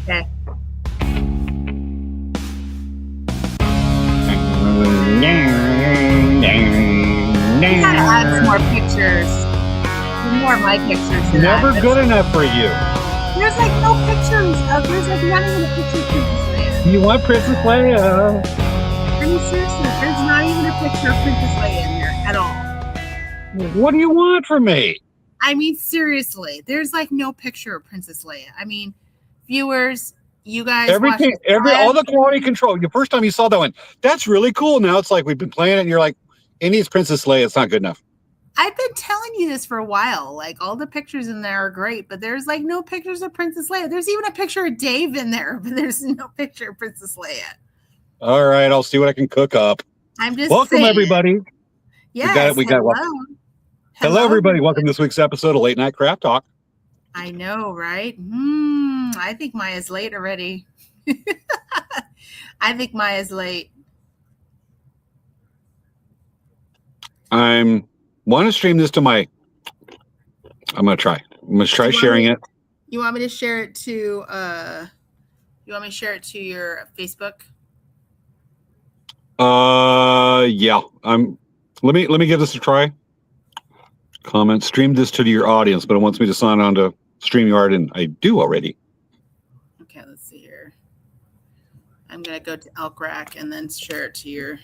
Okay. We gotta add some more pictures. More of my pictures. Never good enough for you. There's like no pictures of. There's like not even a picture of Princess Leia. You want Princess Leia? I mean, seriously, there's not even a picture of Princess Leia in there at all. What do you want from me? I mean, seriously, there's like no picture of Princess Leia. I mean, viewers, you guys, everything, all the quality control. The first time you saw that one, that's really cool. Now it's like we've been playing it, and you're like, it needs Princess Leia. It's not good enough. I've been telling you this for a while. Like, all the pictures in there are great, but there's like no pictures of Princess Leia. There's even a picture of Dave in there, but there's no picture of Princess Leia. All right, I'll see what I can cook up. I'm just welcome saying. Everybody. Yes, we got hello everybody. Welcome to this week's episode of Late Night Craft Talk. I know, right? I think Maya's late already. I think Maya's late. I'm want to stream this to my. I'm gonna try. I'm gonna try sharing it. You want me to share it to? You want me to share it to your Facebook? Yeah. Let me give this a try. Comment. Stream this to your audience, but it wants me to sign on to StreamYard, and I do already. Okay, let's see here. I'm gonna go to Elk Rack and then share it to your.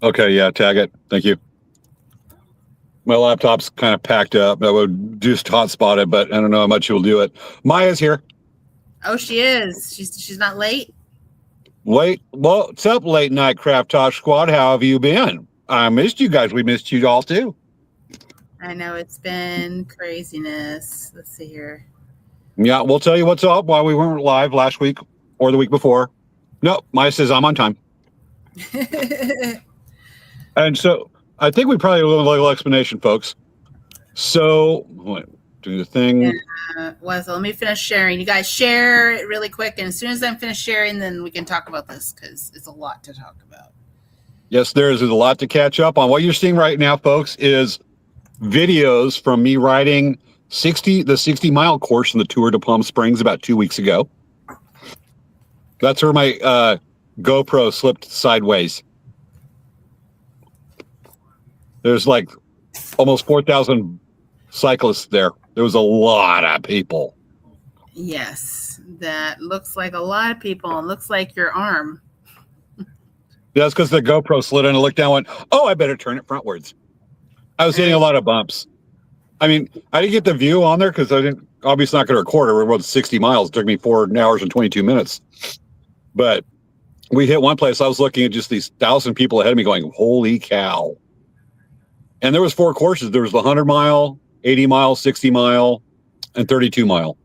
Okay, yeah, tag it. Thank you. My laptop's kind of packed up. I would just hotspot it, but I don't know how much you'll do it. Maya's here. Oh, she is. She's not late. Well, what's up, Late Night Craft Talk Squad? How have you been? I missed you guys. We missed you all too. I know it's been craziness. Let's see here. Yeah, we'll tell you what's up while we weren't live last week or the week before. No, Maya says I'm on time. And so I think we probably have a little explanation, folks. So, do the thing. So let me finish sharing. You guys share it really quick, and as soon as I'm finished sharing, then we can talk about this because it's a lot to talk about. Yes, there is a lot to catch up on. What you're seeing right now, folks, is videos from me riding the 60-mile course in the Tour de Palm Springs about 2 weeks ago. That's where my GoPro slipped sideways. There's like almost 4,000 cyclists there. There was a lot of people. Yes, that looks like a lot of people and looks like your arm. Yeah, that's because the GoPro slid in and looked down and went, oh, I better turn it frontwards. I was hitting a lot of bumps. I mean, I didn't get the view on there because I didn't, obviously not going to record it. We rode 60 miles. It took me 4 hours and 22 minutes. But we hit one place. I was looking at just these 1,000 people ahead of me going, holy cow. And there was 4 courses. There was the 100-mile, 80-mile, 60-mile, and 32-mile,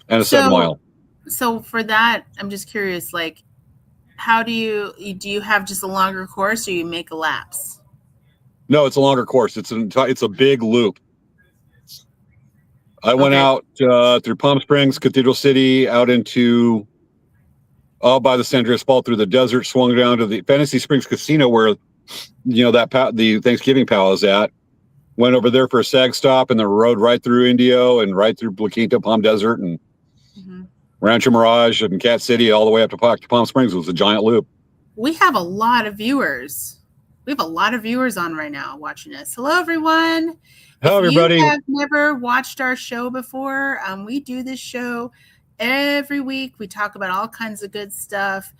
and a 7-mile. So for that, I'm just curious, like, how do you have just a longer course, or you make a laps? No, it's a longer course. It's a big loop. I went out through Palm Springs, Cathedral City, out into by the San Andreas Fault through the desert, swung down to the Fantasy Springs Casino where the Thanksgiving Pal is at. Went over there for a SAG stop and then rode right through Indio and right through La Quinta, Palm Desert, and Rancho Mirage and Cat City all the way up to Palm Springs. It was a giant loop. We have a lot of viewers. We have a lot of viewers on right now watching us. Hello, everyone. Hello, everybody. If you have never watched our show before, we do this show every week. We talk about all kinds of good stuff.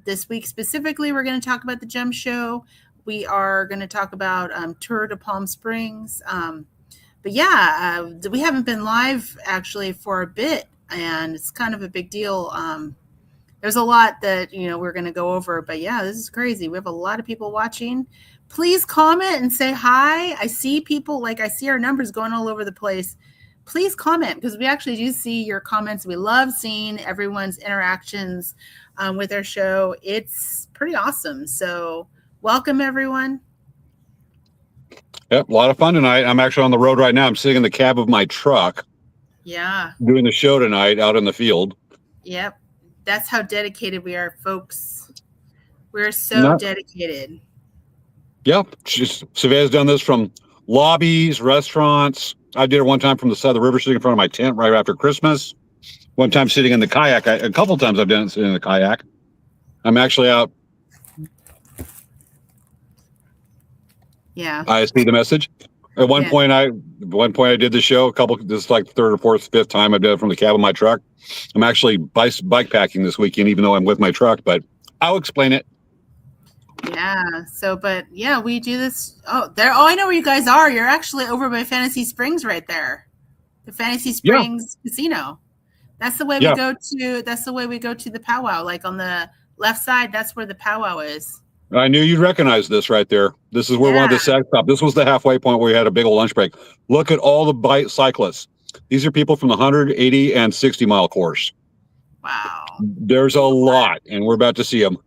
This week specifically, we're going to talk about the Gem Show. We are going to talk about Tour de Palm Springs. But yeah, we haven't been live actually for a bit, and it's kind of a big deal. There's a lot that, we're going to go over, but yeah, this is crazy. We have a lot of people watching. Please comment and say hi. I see people, I see our numbers going all over the place. Please comment, because we actually do see your comments. We love seeing everyone's interactions with our show. It's pretty awesome. So welcome, everyone. Yep, a lot of fun tonight. I'm actually on the road right now. I'm sitting in the cab of my truck. Yeah. Doing the show tonight out in the field. Yep. That's how dedicated we are, folks. We're so dedicated. Yep. Svea's done this from lobbies, restaurants. I did it one time from the side of the river, sitting in front of my tent right after Christmas. One time sitting in the kayak. A couple times I've done it sitting in the kayak. I'm actually out. Yeah. I see the message. At one point I did the show. This is like third or fourth, fifth time I've done it from the cab of my truck. I'm actually bikepacking this weekend, even though I'm with my truck, but I'll explain it. Yeah. So, but yeah, we do this. Oh, there. Oh, I know where you guys are. You're actually over by Fantasy Springs right there. The Fantasy Springs Casino. That's the way we go to. That's the way we go to the powwow. Like on the left side, that's where the powwow is. I knew you'd recognize this right there. This is where one of the sag stopped. This was the halfway point where we had a big old lunch break. Look at all the bike cyclists. These are people from the 180 and 60 mile course. Wow. There's a lot, and we're about to see them.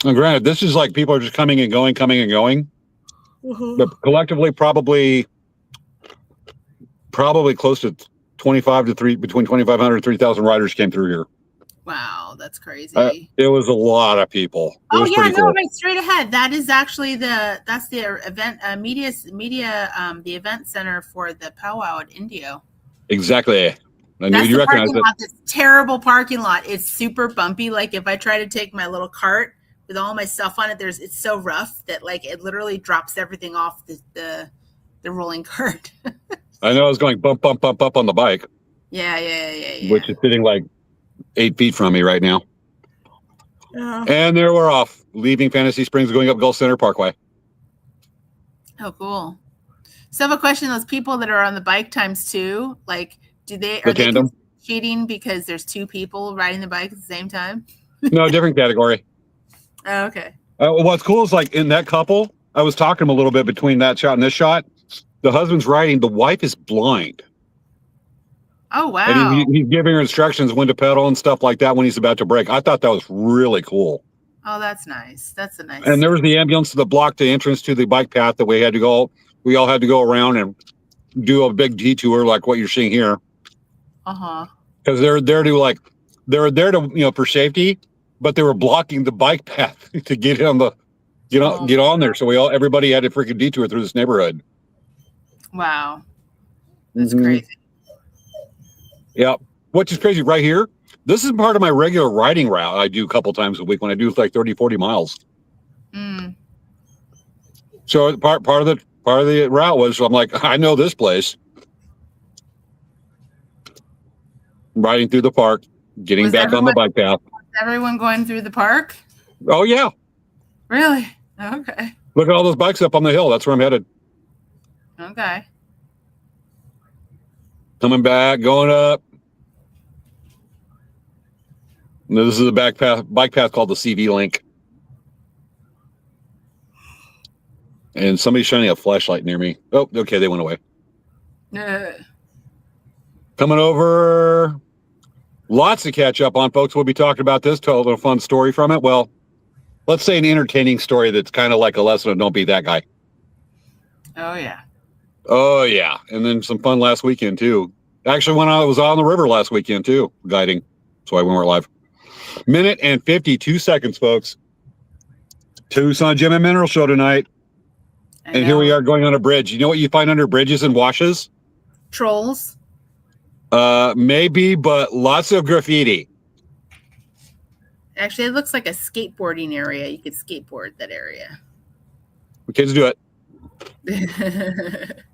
And granted, this is like people are just coming and going. Mm-hmm. But collectively, probably close to 25 to between 2,500 and 3,000 riders came through here. Wow, that's crazy. It was a lot of people. Oh yeah, no, right straight ahead. That is actually the event the event center for the powwow at Indio. Exactly. I knew you recognize it. This terrible parking lot. It's super bumpy. Like if I try to take my little cart with all my stuff on it, it's so rough that like it literally drops everything off the rolling cart. I know I was going bump on the bike. Yeah. Which is sitting like 8 feet from me right now. Yeah. And there we're off, leaving Fantasy Springs, going up Gulf Center Parkway. Oh, cool. So I have a question. Those people that are on the bike times two, like, are they cheating because there's two people riding the bike at the same time? No, different category. Oh, okay. What's cool is like in that couple, I was talking to them a little bit between that shot and this shot. The husband's riding, the wife is blind. Oh, wow. And he's giving her instructions when to pedal and stuff like that when he's about to brake. I thought that was really cool. Oh, that's nice. That's a nice. And there was the ambulance that blocked the entrance to the bike path that we all had to go around and do a big detour like what you're seeing here. Uh-huh. Because they're there to for safety, but they were blocking the bike path to get on get on there. So everybody had to freaking detour through this neighborhood. Wow. That's crazy. Yeah. Which is crazy right here. This is part of my regular riding route I do a couple times a week when I do like 30, 40 miles. Mm. So part of the route was, I'm like, I know this place. Riding through the park, getting back on the bike path. Was everyone going through the park? Oh, yeah. Really? Okay. Look at all those bikes up on the hill. That's where I'm headed. Okay. Coming back, going up. Now, this is a bike path called the CV Link. And somebody's shining a flashlight near me. Oh, okay, they went away. Coming over. Lots to catch up on, folks. We'll be talking about this. Told a fun story from it. Well, let's say an entertaining story that's kind of like a lesson of don't be that guy. Oh, yeah. Oh, yeah. And then some fun last weekend, too. Actually, when I was on the river last weekend, too, guiding. That's why we weren't live. Minute and 52 seconds, folks. Tucson Gem Mineral Show tonight. And here we are going on a bridge. You know what you find under bridges and washes? Trolls. Maybe, but lots of graffiti. Actually, it looks like a skateboarding area. You could skateboard that area. The kids do it.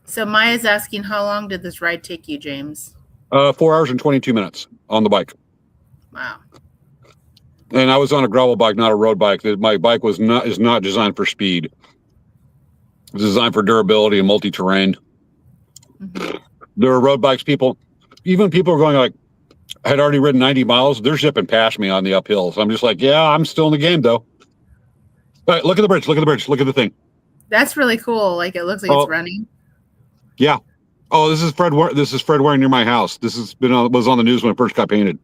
So Maya's asking, how long did this ride take you, James? 4 hours and 22 minutes on the bike. Wow. And I was on a gravel bike, not a road bike. My bike is not designed for speed. It's designed for durability and multi-terrain. Mm-hmm. There are road bikes, even people are going like, I had already ridden 90 miles. They're zipping past me on the uphill. So I'm just like, yeah, I'm still in the game, though. All right, look at the bridge. Look at the bridge. Look at the thing. That's really cool. Like, it looks like it's running. Yeah. Oh, this is Fred Waring near my house. This was on the news when it first got painted.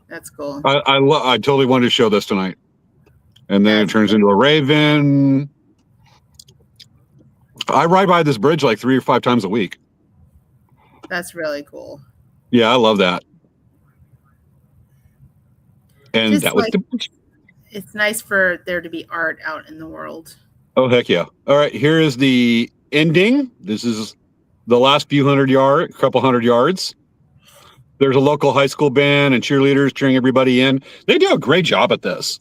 That's cool. I totally wanted to show this tonight. And then it turns into a raven. I ride by this bridge like 3 or 5 times a week. That's really cool. Yeah, I love that. And just that was it's nice for there to be art out in the world. Oh, heck yeah. All right, here is the ending. This is the last couple hundred yards. There's a local high school band and cheerleaders cheering everybody in. They do a great job at this.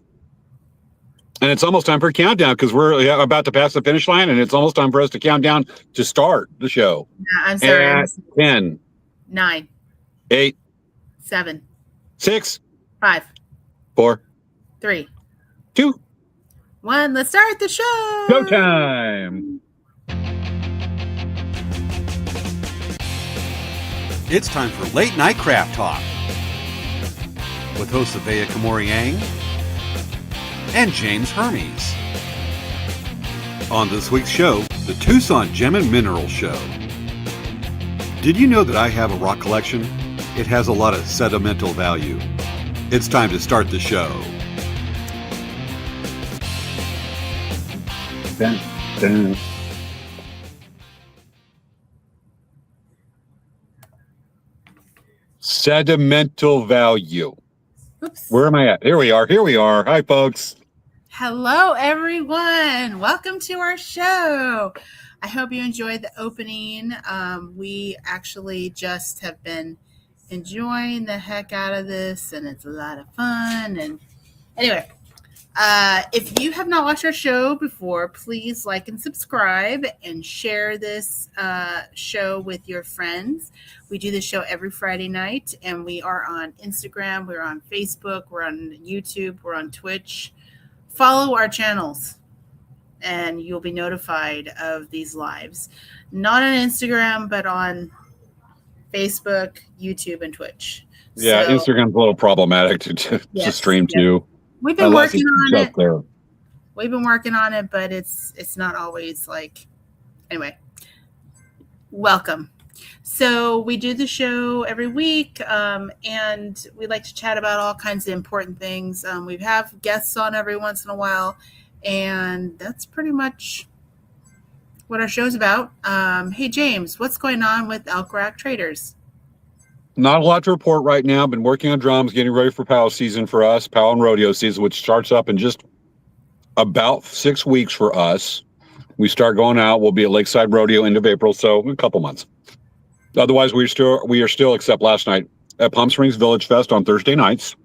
And it's almost time for a countdown because we're about to pass the finish line, and it's almost time for us to count down to start the show. I'm sorry. At 10, 9, 8, 7, 6, 5, 4, 3, 2, 1. Let's start the show. Showtime. It's time for Late Night Craft Talk with hosts Svea and James Hermes. On this week's show, the Tucson Gem Mineral Show. Did you know that I have a rock collection? It has a lot of sentimental value. It's time to start the show. Dun, dun. Sentimental value. Oops. Where am I at? Here we are. Hi, folks. Hello, everyone. Welcome to our show. I hope you enjoyed the opening. We actually just have been enjoying the heck out of this, and it's a lot of fun. And anyway, if you have not watched our show before, please like and subscribe and share this show with your friends. We do this show every Friday night, and we are on Instagram, we're on Facebook, we're on YouTube, we're on Twitch. Follow our channels, and you'll be notified of these lives. Not on Instagram, but on Facebook, YouTube, and Twitch. Yeah, so, Instagram's a little problematic to stream to. We've been working on it. There. We've been working on it, but it's not always like. Anyway, welcome. So we do the show every week, and we like to chat about all kinds of important things. We have guests on every once in a while, and that's pretty much what our show's about. Hey, James, what's going on with Elk Rack Traders? Not a lot to report right now. Been working on drums, getting ready for POW season for us, POW and rodeo season, which starts up in just about 6 weeks for us. We start going out. We'll be at Lakeside Rodeo end of April, so a couple months. Otherwise, we are still, except last night, at Palm Springs Village Fest on Thursday nights.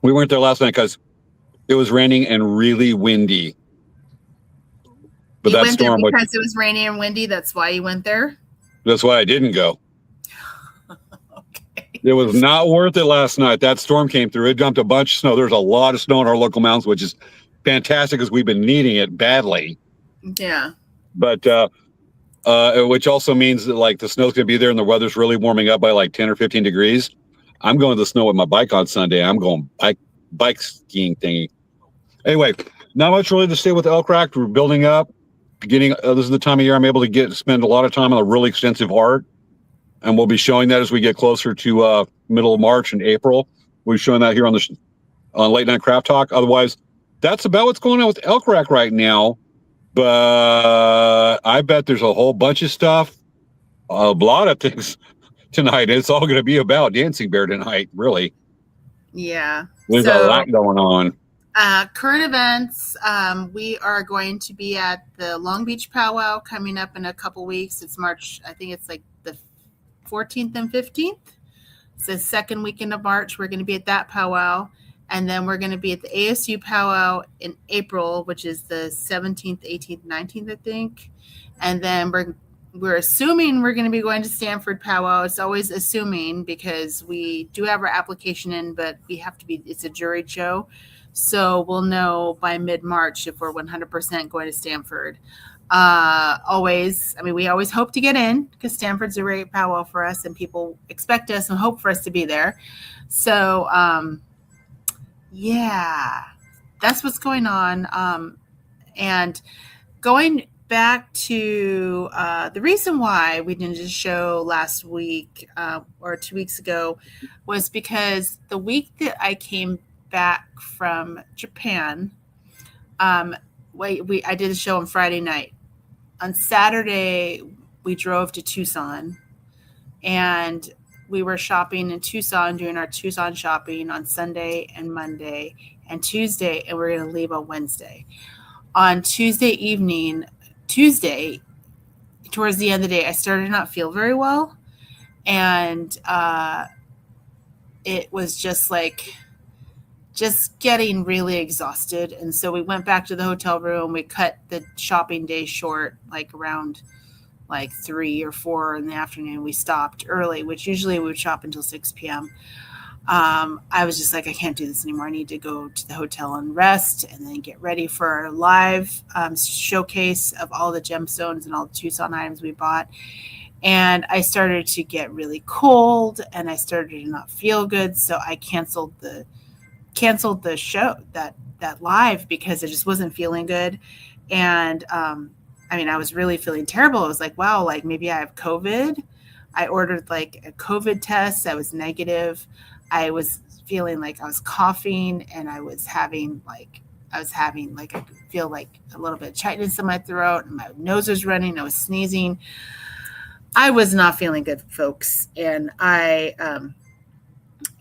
We weren't there last night because it was raining and really windy. But you went there because it was rainy and windy. That's why you went there. That's why I didn't go. Okay. It was not worth it last night. That storm came through. It dumped a bunch of snow. There's a lot of snow in our local mountains, which is fantastic because we've been needing it badly. Yeah. But which also means that like the snow's going to be there and the weather's really warming up by like 10 or 15 degrees. I'm going to the snow with my bike on Sunday. I'm going bike skiing thingy. Anyway, not much really to say with Elk Rack. We're building up. This is the time of year I'm able to spend a lot of time on a really extensive art. And we'll be showing that as we get closer to middle of March and April. We'll be showing that here on Late Night Craft Talk. Otherwise, that's about what's going on with Elk Rack right now. But I bet there's a whole bunch of stuff, a lot of things tonight. It's all going to be about Dancing Bear tonight, really. Yeah. There's a lot going on. Current events, we are going to be at the Long Beach Powwow coming up in a couple weeks. It's March, I think it's like the 14th and 15th. It's the second weekend of March. We're going to be at that powwow. And then we're going to be at the ASU powwow in April, which is the 17th, 18th, 19th, I think. And then we're assuming we're going to be going to Stanford powwow. It's always assuming because we do have our application in, but it's a juried show. So we'll know by mid-March if we're 100% going to Stanford. We always hope to get in because Stanford's a great powwow for us and people expect us and hope for us to be there. So, yeah, that's what's going on. And going back to the reason why we didn't just show last week or 2 weeks ago was because the week that I came back from Japan, I did a show on Friday night. On Saturday, we drove to Tucson, and we were shopping in Tucson, doing our Tucson shopping on Sunday and Monday and Tuesday, and we're going to leave on Wednesday. On Tuesday towards the end of the day, I started to not feel very well. And it was just like, just getting really exhausted. And so we went back to the hotel room. We cut the shopping day short, like around like 3 or 4 in the afternoon. We stopped early, which usually we would shop until 6 p.m. I was just like, I can't do this anymore. I need to go to the hotel and rest and then get ready for our live showcase of all the gemstones and all the Tucson items we bought. And I started to get really cold and I started to not feel good. So I canceled the show, that live, because I just wasn't feeling good. And I mean, I was really feeling terrible. I was like, wow, like maybe I have COVID. I ordered like a COVID test. I was negative. I was feeling like I was coughing, and I could feel like a little bit of tightness in my throat, and my nose was running. I was sneezing. I was not feeling good, folks. And I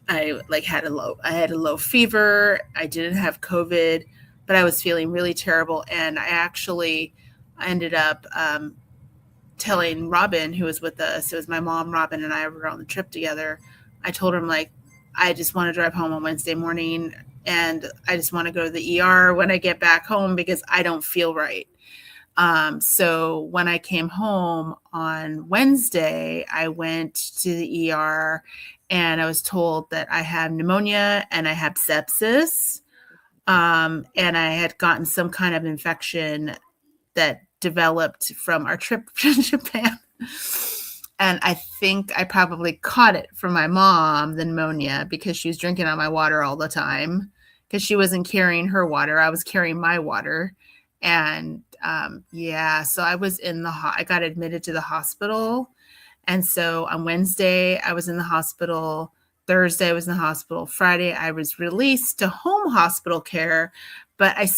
had a low fever. I didn't have COVID, but I was feeling really terrible. And I ended up telling Robin, who was with us. It was my mom, Robin, and I were on the trip together. I told her, like, I just want to drive home on Wednesday morning, and I just want to go to the ER when I get back home because I don't feel right. So when I came home on Wednesday, I went to the ER, and I was told that I have pneumonia and I have sepsis. And I had gotten some kind of infection that developed from our trip to Japan. And I think I probably caught it from my mom, the pneumonia, because she was drinking on my water all the time because she wasn't carrying her water. I was carrying my water. And so I was I got admitted to the hospital. And so on Wednesday, I was in the hospital. Thursday, I was in the hospital. Friday, I was released to home hospital care, but it was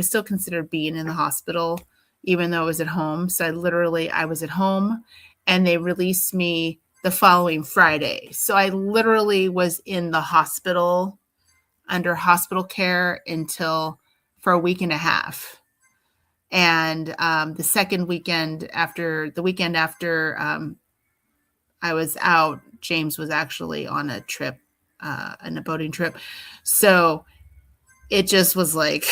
still considered being in the hospital, even though I was at home. So I was at home, and they released me the following Friday. So I literally was in the hospital under hospital care for a week and a half. And the weekend after I was out, James was actually on a trip, on a boating trip. So it just was like,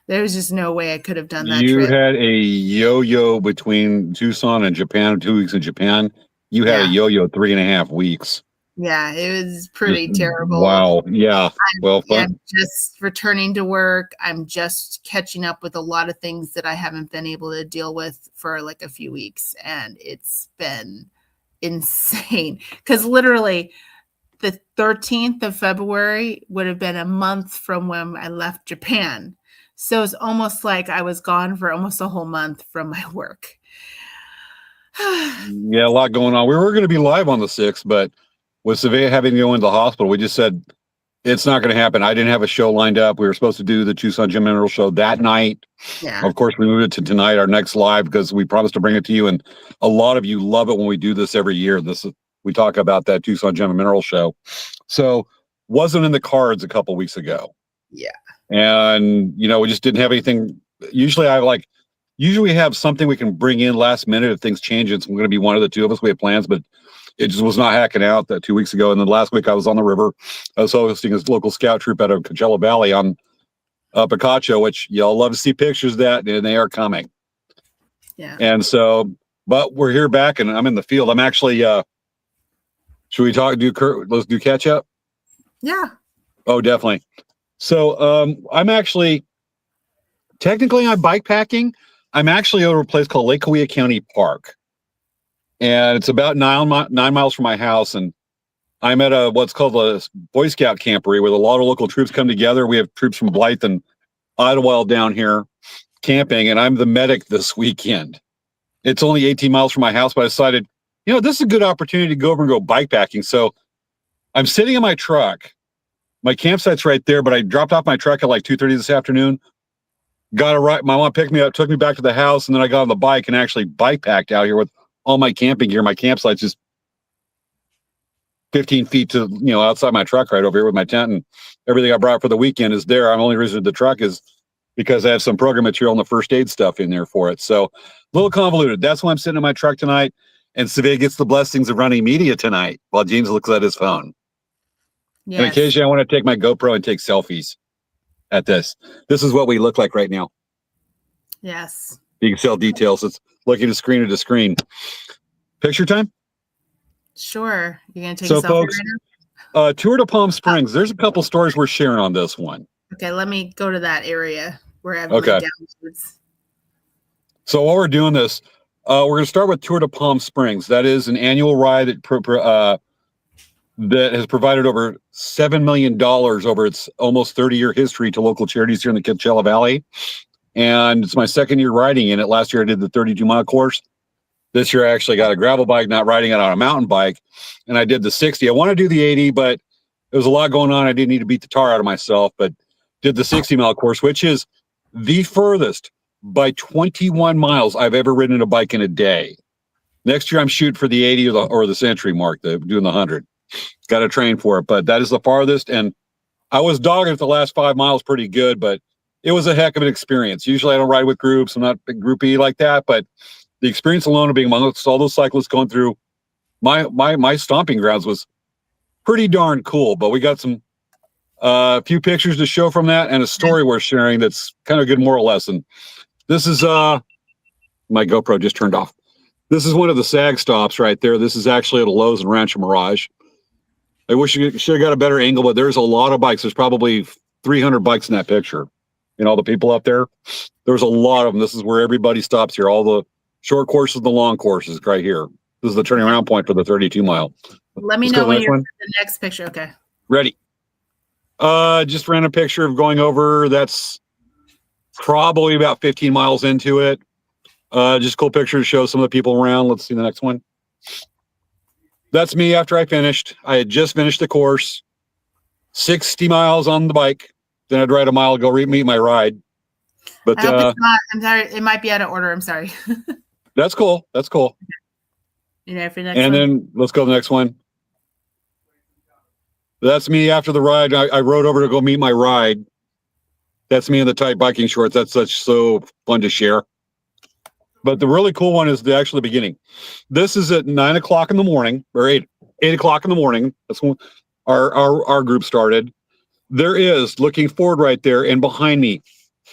there was just no way I could have done that You trip. had a yo-yo between Tucson and Japan, 2 weeks in Japan. You had a yo-yo 3.5 weeks. Yeah, it was pretty terrible. Wow. Yeah. Well, fun. I'm just returning to work. I'm just catching up with a lot of things that I haven't been able to deal with for like a few weeks. And it's been insane because literally the 13th of February would have been a month from when I left Japan. So it's almost like I was gone for almost a whole month from my work. Yeah, a lot going on. We were going to be live on the 6th, but with Svea having to go into the hospital, we just said it's not going to happen. I didn't have a show lined up. We were supposed to do the Tucson Gem Mineral Show that night. Yeah. Of course, we moved it to tonight, our next live, because we promised to bring it to you. And a lot of you love it when we do this every year. We talk about that Tucson Gem Mineral Show. So wasn't in the cards a couple weeks ago. Yeah. And, we just didn't have anything. Usually we have something we can bring in last minute if things change. It's going to be one of the two of us. We have plans, but it just was not hacking out that 2 weeks ago. And then last week I was on the river. I was hosting a local scout troop out of Coachella Valley on Picacho, which y'all love to see pictures of that, and they are coming. Yeah. And so, but we're here back, and I'm in the field. I'm actually, should we let's do catch up? Yeah. Oh, definitely. So I'm actually, technically I'm bikepacking. I'm actually over a place called Lake Cahuilla County Park. And it's about 9 miles from my house. And I'm at what's called a Boy Scout camporee where a lot of local troops come together. We have troops from Blythe and Idlewild down here camping, and I'm the medic this weekend. It's only 18 miles from my house, but I decided, this is a good opportunity to go over and go bikepacking. So I'm sitting in my truck. My campsite's right there, but I dropped off my truck at like 2:30 this afternoon. Got a ride. My mom picked me up, took me back to the house, and then I got on the bike and actually bikepacked out here with all my camping gear. My campsite's just 15 feet to, outside my truck right over here with my tent, and everything I brought for the weekend is there. I'm only reason the truck is, because I have some program material and the first aid stuff in there for it. So a little convoluted. That's why I'm sitting in my truck tonight. And Svea gets the blessings of running media tonight while James looks at his phone. Yes. And occasionally I want to take my GoPro and take selfies at this. This is what we look like right now. Yes. You can see all details. It's looking to screen to screen. Picture time? Sure. You're going to take So a selfie folks, right now? tour to Palm Springs. There's a couple stories we're sharing on this one. Okay, let me go to that area where I've Okay. laid down foods. So while we're doing this, we're going to start with Tour to Palm Springs. That is an annual ride that has provided over $7 million over its almost 30-year history to local charities here in the Coachella Valley. And it's my second year riding in it. Last year I did the 32-mile course. This year I actually got a gravel bike, not riding it on a mountain bike. And I did the 60. I want to do the 80, but there was a lot going on. I didn't need to beat the tar out of myself, but did the 60-mile course, which is the furthest by 21 miles I've ever ridden a bike in a day. Next year I'm shooting for the 80 or the century mark, doing the 100. Got to train for it, but that is the farthest. And I was dogging it the last 5 miles pretty good, but it was a heck of an experience. Usually I don't ride with groups. I'm not a groupie like that, but the experience alone of being amongst all those cyclists going through my stomping grounds was pretty darn cool. But we got some few pictures to show from that and a story we're sharing that's kind of a good moral lesson. This is my GoPro just turned off. This is one of the SAG stops right there. This is actually at a Lowe's in Rancho Mirage. I wish you should have got a better angle, but there's a lot of bikes. There's probably 300 bikes in that picture. You know, all the people up there. There's a lot of them. This is where everybody stops here. All the short courses, the long courses right here. This is the turning around point for the 32-mile. Let me know when you're the next picture. Okay. Ready. Just ran a picture of going over. That's probably about 15 miles into it. Just a cool picture to show some of the people around. Let's see the next one. That's me after I finished. I had just finished the course. 60 miles on the bike. Then I'd ride a mile, go meet my ride. But I hope it's not, I'm sorry. It might be out of order. I'm sorry. That's cool. That's cool. You know, for the next and one. Then let's go to the next one. That's me after the ride. I rode over to go meet my ride. That's me in the tight biking shorts. That's so fun to share. But the really cool one is the beginning. This is at 9 o'clock in the morning, or 8 o'clock in the morning. That's when our group started. There is, looking forward right there, and behind me,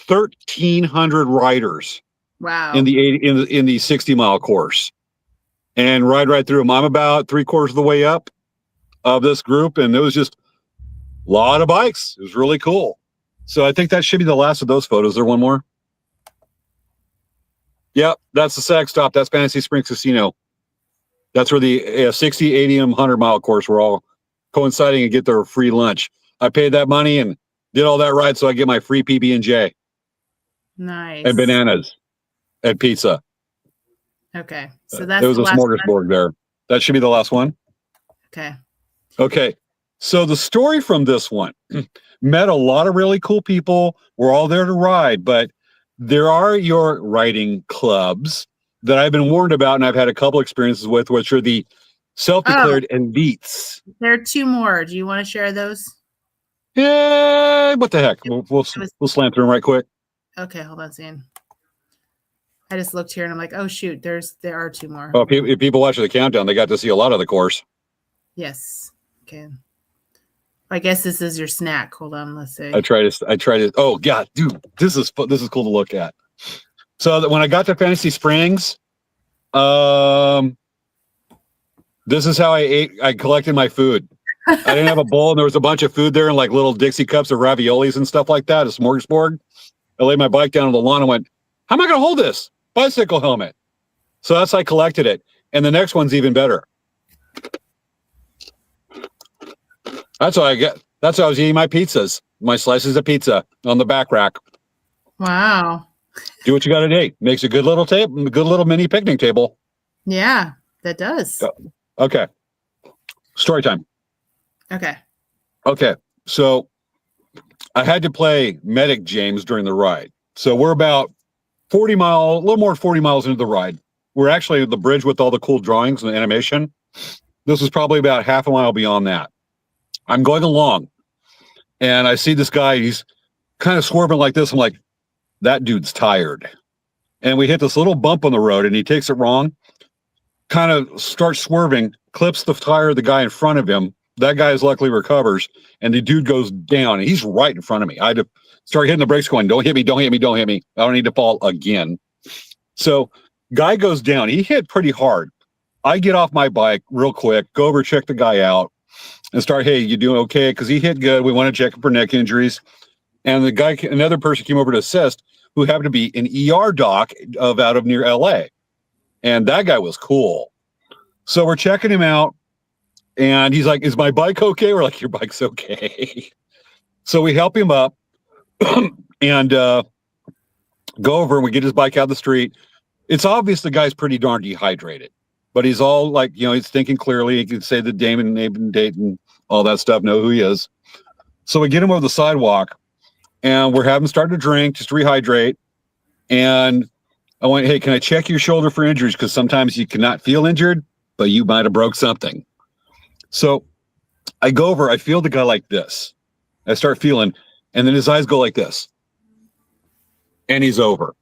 1,300 riders. Wow. In the 60-mile course, and ride right through them. I'm about 3/4 of the way up of this group, and it was just a lot of bikes. It was really cool. So I think that should be the last of those photos. Is there one more? Yep, that's the SAG stop. That's Fantasy Springs Casino. That's where the 60, 80, and 100-mile course were all coinciding and get their free lunch. I paid that money and did all that ride so I get my free PB&J. Nice. And bananas. And pizza. Okay, so that's it was the a last smorgasbord one. there. That should be the last one. Okay. So the story from this one, met a lot of really cool people. We're all there to ride, but there are your riding clubs that I've been warned about, and I've had a couple experiences with, which are the self-declared elites. There are two more. Do you want to share those? Yeah, what the heck? We'll slam through them right quick. Okay, hold on, Zane. I just looked here and I'm like, oh shoot, there are two more. Oh, if people watch the countdown, they got to see a lot of the course. Yes. Okay. I guess this is your snack. Hold on, let's see. I tried to. Oh God, dude, this is cool to look at. So that when I got to Fantasy Springs, this is how I ate. I collected my food. I didn't have a bowl, and there was a bunch of food there, and like little Dixie cups of raviolis and stuff like that. A smorgasbord. I laid my bike down on the lawn and went, "How am I going to hold this bicycle helmet?" So that's how I collected it. And the next one's even better. That's what I get. That's how I was eating my pizzas, my slices of pizza on the back rack. Wow. Do what you got to do. Makes a good little table, a good little mini picnic table. Yeah, that does. Okay. Story time. Okay. So I had to play Medic James during the ride. So we're about a little more than 40 miles into the ride. We're actually at the bridge with all the cool drawings and animation. This was probably about half a mile beyond that. I'm going along and I see this guy, he's kind of swerving like this. I'm like, that dude's tired. And we hit this little bump on the road, and he takes it wrong, kind of starts swerving, clips the tire of the guy in front of him. That guy luckily recovers, and the dude goes down, and he's right in front of me. I had to start hitting the brakes going, don't hit me, don't hit me, don't hit me. I don't need to fall again. So guy goes down. He hit pretty hard. I get off my bike real quick, go over, check the guy out, and start, hey, you doing okay? Because he hit good. We want to check him for neck injuries. And the guy, another person came over to assist, who happened to be an ER doc out of near LA. And that guy was cool. So we're checking him out. And he's like, is my bike okay? We're like, your bike's okay. So we help him up and go over, and we get his bike out of the street. It's obvious the guy's pretty darn dehydrated, but he's all like, he's thinking clearly. He can say the name and date and all that stuff, know who he is. So we get him over the sidewalk, and we're having him start to drink, just rehydrate. And I went, hey, can I check your shoulder for injuries? Because sometimes you cannot feel injured, but you might have broke something. So I go over, I feel the guy like this. I start feeling, and then his eyes go like this. And he's over.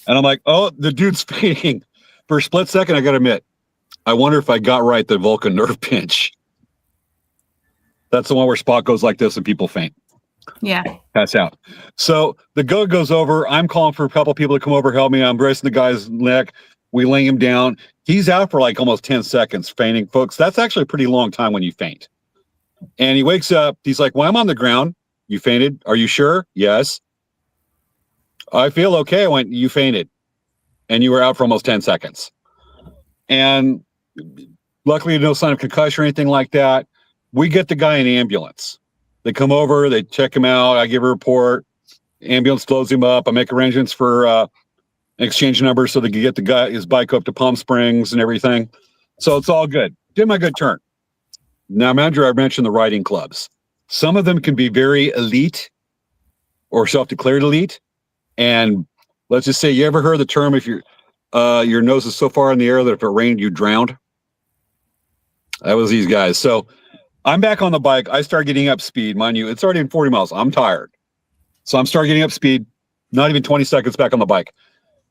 And I'm like, oh, the dude's fainting. For a split second, I got to admit, I wonder if I got right the Vulcan nerve pinch. That's the one where Spock goes like this and people faint. Yeah. Pass out. So the go goes over. I'm calling for a couple people to come over, help me. I'm bracing the guy's neck. We lay him down. He's out for like almost 10 seconds fainting, folks. That's actually a pretty long time when you faint. And he wakes up. He's like, well, I'm on the ground. You fainted? Are you sure? Yes. I feel okay. I went, you fainted. And you were out for almost 10 seconds. And luckily, no sign of concussion or anything like that. We get the guy in an ambulance. They come over. They check him out. I give a report. Ambulance loads him up. I make arrangements for exchange numbers so they can get his bike up to Palm Springs and everything. So it's all good. Did my good turn. Now, Andrew, I mentioned the riding clubs. Some of them can be very elite or self-declared elite. And let's just say, you ever heard the term, if your nose is so far in the air that if it rained, you drowned? That was these guys. So I'm back on the bike. I start getting up speed. Mind you, it's already in 40 miles. I'm tired. So I'm starting getting up speed. Not even 20 seconds back on the bike.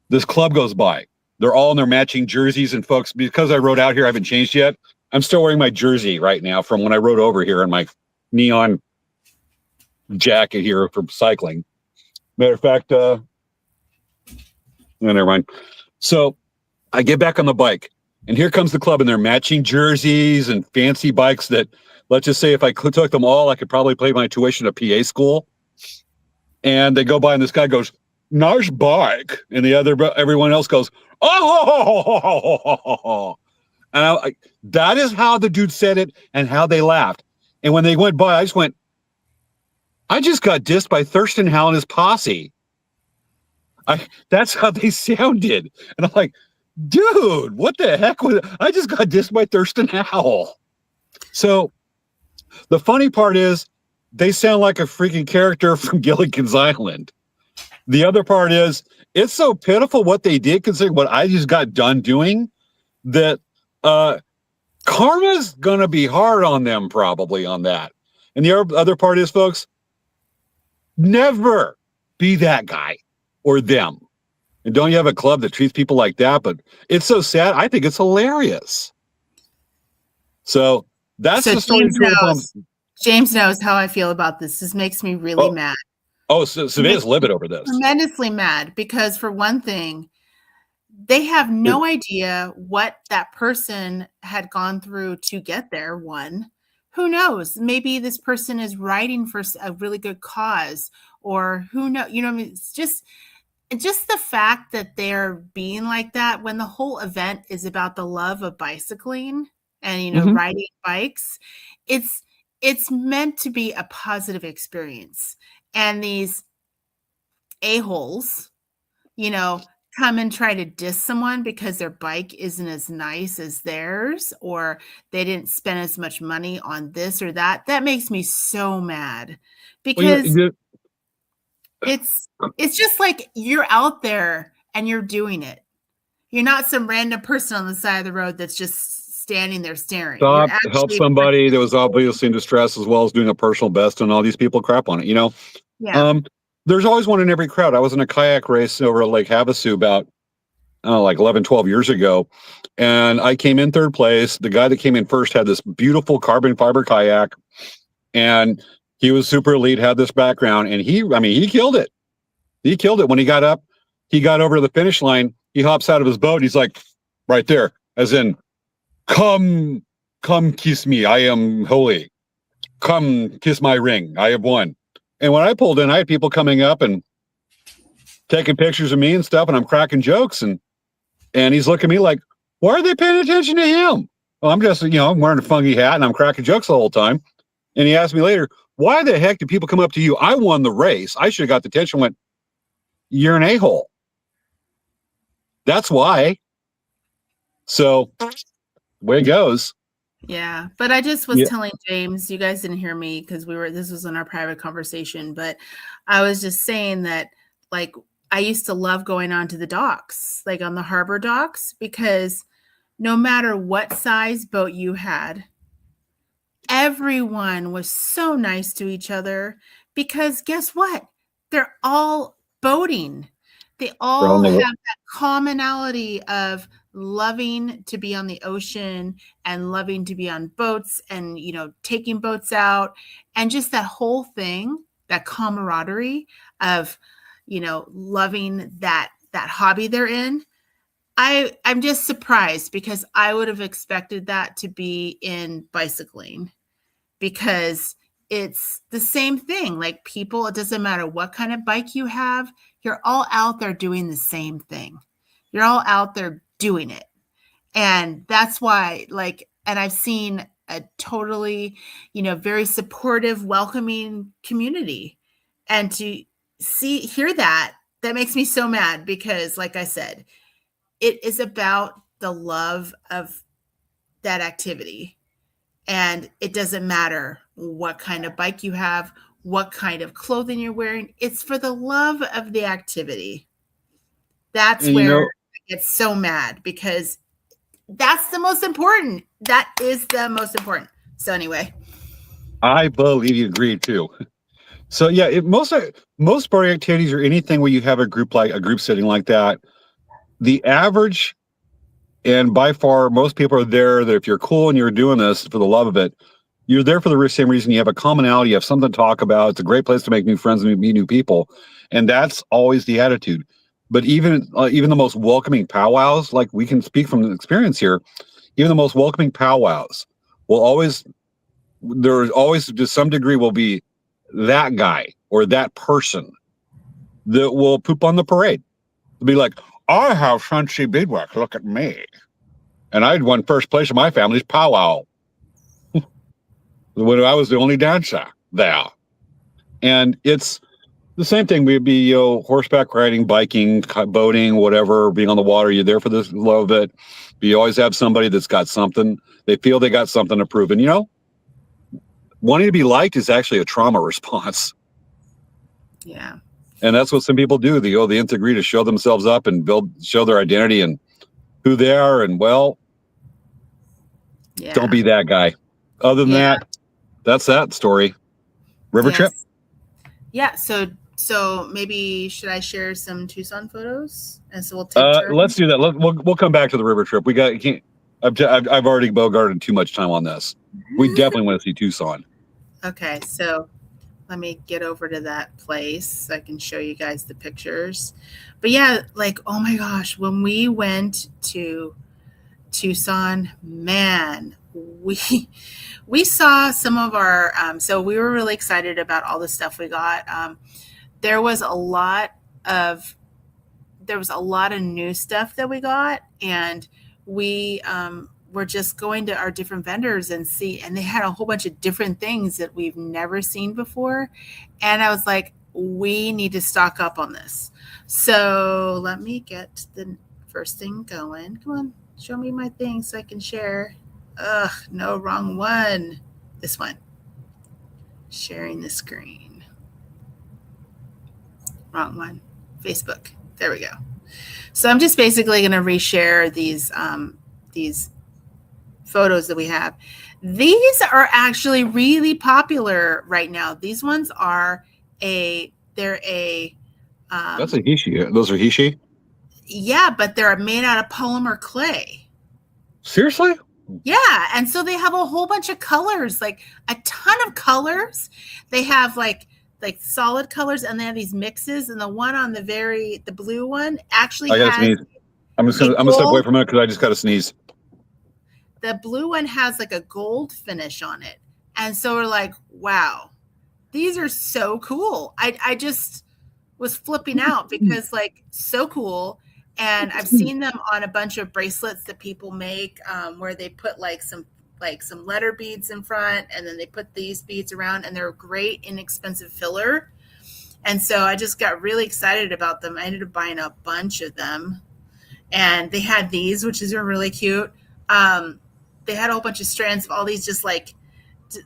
This club goes by. They're all in their matching jerseys. And folks, because I rode out here, I haven't changed yet. I'm still wearing my jersey right now from when I rode over here in my neon jacket here from cycling. Matter of fact, never mind. So I get back on the bike, and here comes the club in their matching jerseys and fancy bikes that, let's just say, if I took them all, I could probably pay my tuition at PA school. And they go by, and this guy goes, nice bike. And everyone else goes, oh. And that is how the dude said it and how they laughed. And when they went by, I just went, I just got dissed by Thurston Howell and his posse. That's how they sounded. And I'm like, dude, what the heck I just got dissed by Thurston Howell. So the funny part is they sound like a freaking character from Gilligan's Island. The other part is it's so pitiful what they did, considering what I just got done doing, that karma's going to be hard on them probably on that. And the other part is, folks, never be that guy or them. And don't you have a club that treats people like that? But it's so sad. I think it's hilarious. So that's the story. James knows how I feel about this. This makes me really mad. Oh, so Svea's livid over this. Tremendously mad because, for one thing, they have no idea what that person had gone through to get there. One, who knows? Maybe this person is riding for a really good cause, or who knows? You know, I mean, it's just the fact that they're being like that when the whole event is about the love of bicycling and riding bikes. It's meant to be a positive experience. And these a-holes, come and try to diss someone because their bike isn't as nice as theirs, or they didn't spend as much money on this or that. That makes me so mad because it's just like you're out there and you're doing it. You're not some random person on the side of the road that's just standing there staring. Stop, help somebody that was obviously in distress, as well as doing a personal best, and all these people crap on it, Yeah. there's always one in every crowd. I was in a kayak race over at Lake Havasu about, I don't know, like 11, 12 years ago. And I came in third place. The guy that came in first had this beautiful carbon fiber kayak. And he was super elite, had this background. And he killed it. He killed it. When he got up, he got over to the finish line. He hops out of his boat. He's like, right there, as in, come kiss me. I am holy. Come kiss my ring. I have won. And when I pulled in, I had people coming up and taking pictures of me and stuff, and I'm cracking jokes, and he's looking at me like, why are they paying attention to him? Well, I'm just, I'm wearing a funky hat and I'm cracking jokes the whole time. And he asked me later, why the heck did people come up to you? I won the race. I should have got the attention. Went, you're an a-hole. That's why. So, way it goes. Yeah, but I just was telling James, you guys didn't hear me because this was in our private conversation, but I was just saying that, like, I used to love going onto the docks, like on the harbor docks, because no matter what size boat you had, everyone was so nice to each other, because guess what? They're all boating. They all have that commonality of loving to be on the ocean and loving to be on boats and, taking boats out, and just that whole thing, that camaraderie of, loving that hobby they're in. I'm just surprised, because I would have expected that to be in bicycling, because it's the same thing. Like, people, it doesn't matter what kind of bike you have, you're all out there doing the same thing. You're all out there doing it. And that's why, and I've seen a totally, very supportive, welcoming community. And to hear that makes me so mad, because like I said, it is about the love of that activity. And it doesn't matter what kind of bike you have, what kind of clothing you're wearing. It's for the love of the activity. That's where I get so mad, because that's the most important. That is the most important. So anyway. I believe you agree too. So yeah, most sport activities or anything where you have a group setting like that, the average, and by far most people are there that if you're cool and you're doing this for the love of it, you're there for the same reason. You have a commonality, you have something to talk about. It's a great place to make new friends and meet new people. And that's always the attitude. But even the most welcoming powwows, like, we can speak from experience here, even the most welcoming powwows there's always to some degree will be that guy or that person that will poop on the parade. They'll be like, I have fancy beadwork, look at me. And I'd won first place in my family's powwow when I was the only dancer there. And it's the same thing. We'd be, horseback riding, biking, boating, whatever, being on the water. You're there for the love of it. But you always have somebody that's got something. They feel they got something to prove. And, wanting to be liked is actually a trauma response. Yeah. And that's what some people do. They go the nth degree to show themselves up and show their identity and who they are. And don't be that guy. Other than that, that's that story. River trip. Yeah. So maybe should I share some Tucson photos? And so we'll take turns. Let's do that. We'll come back to the river trip. I've already bogarted too much time on this. We definitely want to see Tucson. Okay, so let me get over to that place so I can show you guys the pictures. But yeah, oh my gosh, when we went to Tucson, man, we saw some of our, so we were really excited about all the stuff we got. There was a lot of new stuff that we got, and we were just going to our different vendors and they had a whole bunch of different things that we've never seen before. And I was like, we need to stock up on this. So let me get the first thing going. Come on, show me my thing so I can share. Ugh, no, wrong one. This one. Sharing the screen. Wrong one. Facebook. There we go. So I'm just basically going to reshare these photos that we have. These are actually really popular right now. These ones are a They're That's a Hishi. Those are Hishi? yeah, but they're made out of polymer clay. Seriously? Yeah, and so they have a whole bunch of colors, like a ton of colors. They have like solid colors, and they have these mixes. And the one on the blue one actually I gotta has sneeze. I'm gonna step away for a minute because I just gotta sneeze. the blue one has like a gold finish on it. And so we're like, wow, these are so cool. I just was flipping out because like so cool. And I've seen them on a bunch of bracelets that people make where they put like some letter beads in front, and then they put these beads around, and they're a great inexpensive filler. And so I just got really excited about them. I ended up buying a bunch of them, and they had these, which is really cute. They had a whole bunch of strands of all these, just like,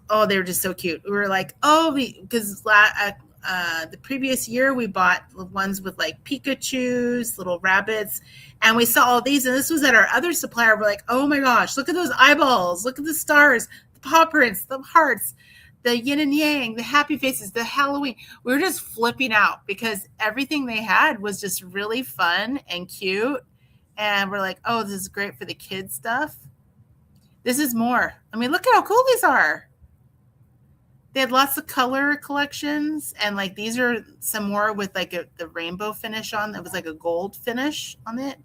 oh, they were just so cute. We were like, oh, because the previous year we bought ones with like Pikachus, little rabbits, and we saw all these, and this was at our other supplier. We're like, oh my gosh, look at those eyeballs, look at the stars, the paw prints, the hearts, the yin and yang, the happy faces, the Halloween. We were just flipping out because everything they had was just really fun and cute. And we're like, oh, this is great for the kids stuff. This is more. I mean, look at how cool these are. They had lots of color collections, and like these are some more with like the rainbow finish on. That was like a gold finish on it,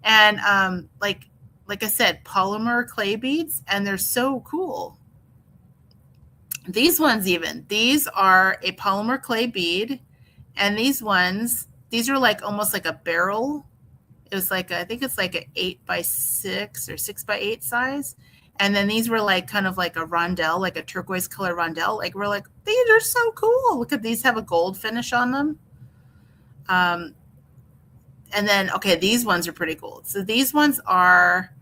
and like I said, polymer clay beads, and they're so cool. These ones, these are a polymer clay bead, and these are like almost like a barrel. It was like I think it's like an 8x6 or 6x8 size. And then these were like kind of like a rondelle, like a turquoise color rondelle. Like we're like, these are so cool. Look at these, have a gold finish on them. And then these ones are pretty cool. So these ones are,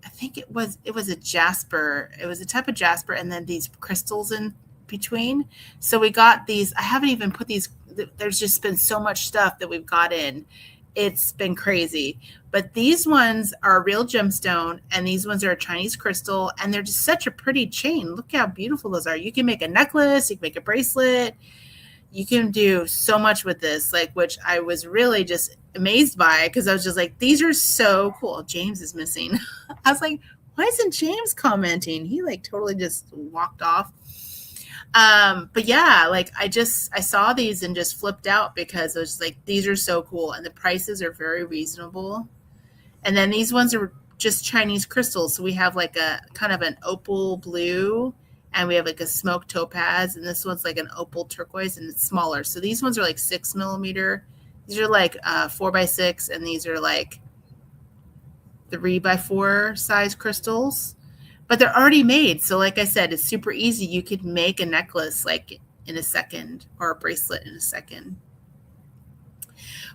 I think it was a jasper. It was a type of jasper, and then these crystals in between. So we got these. I haven't even put these. There's just been so much stuff that we've got in. It's been crazy. But these ones are a real gemstone, and these ones are a Chinese crystal, and they're just such a pretty chain. Look how beautiful those are. You can make a necklace, you can make a bracelet, you can do so much with this, like, which I was really just amazed by, because I was just like, these are so cool. James is missing. I was like, why isn't James commenting? He like totally just walked off. But yeah, like I saw these and just flipped out because I was just like, these are so cool, and the prices are very reasonable. And then these ones are just Chinese crystals. So we have like a kind of an opal blue, and we have like a smoke topaz, and this one's like an opal turquoise, and it's smaller. So these ones are like 6 millimeter. These are like 4x6, and these are like 3x4 size crystals. But they're already made. So like I said, it's super easy. You could make a necklace like in a second, or a bracelet in a second.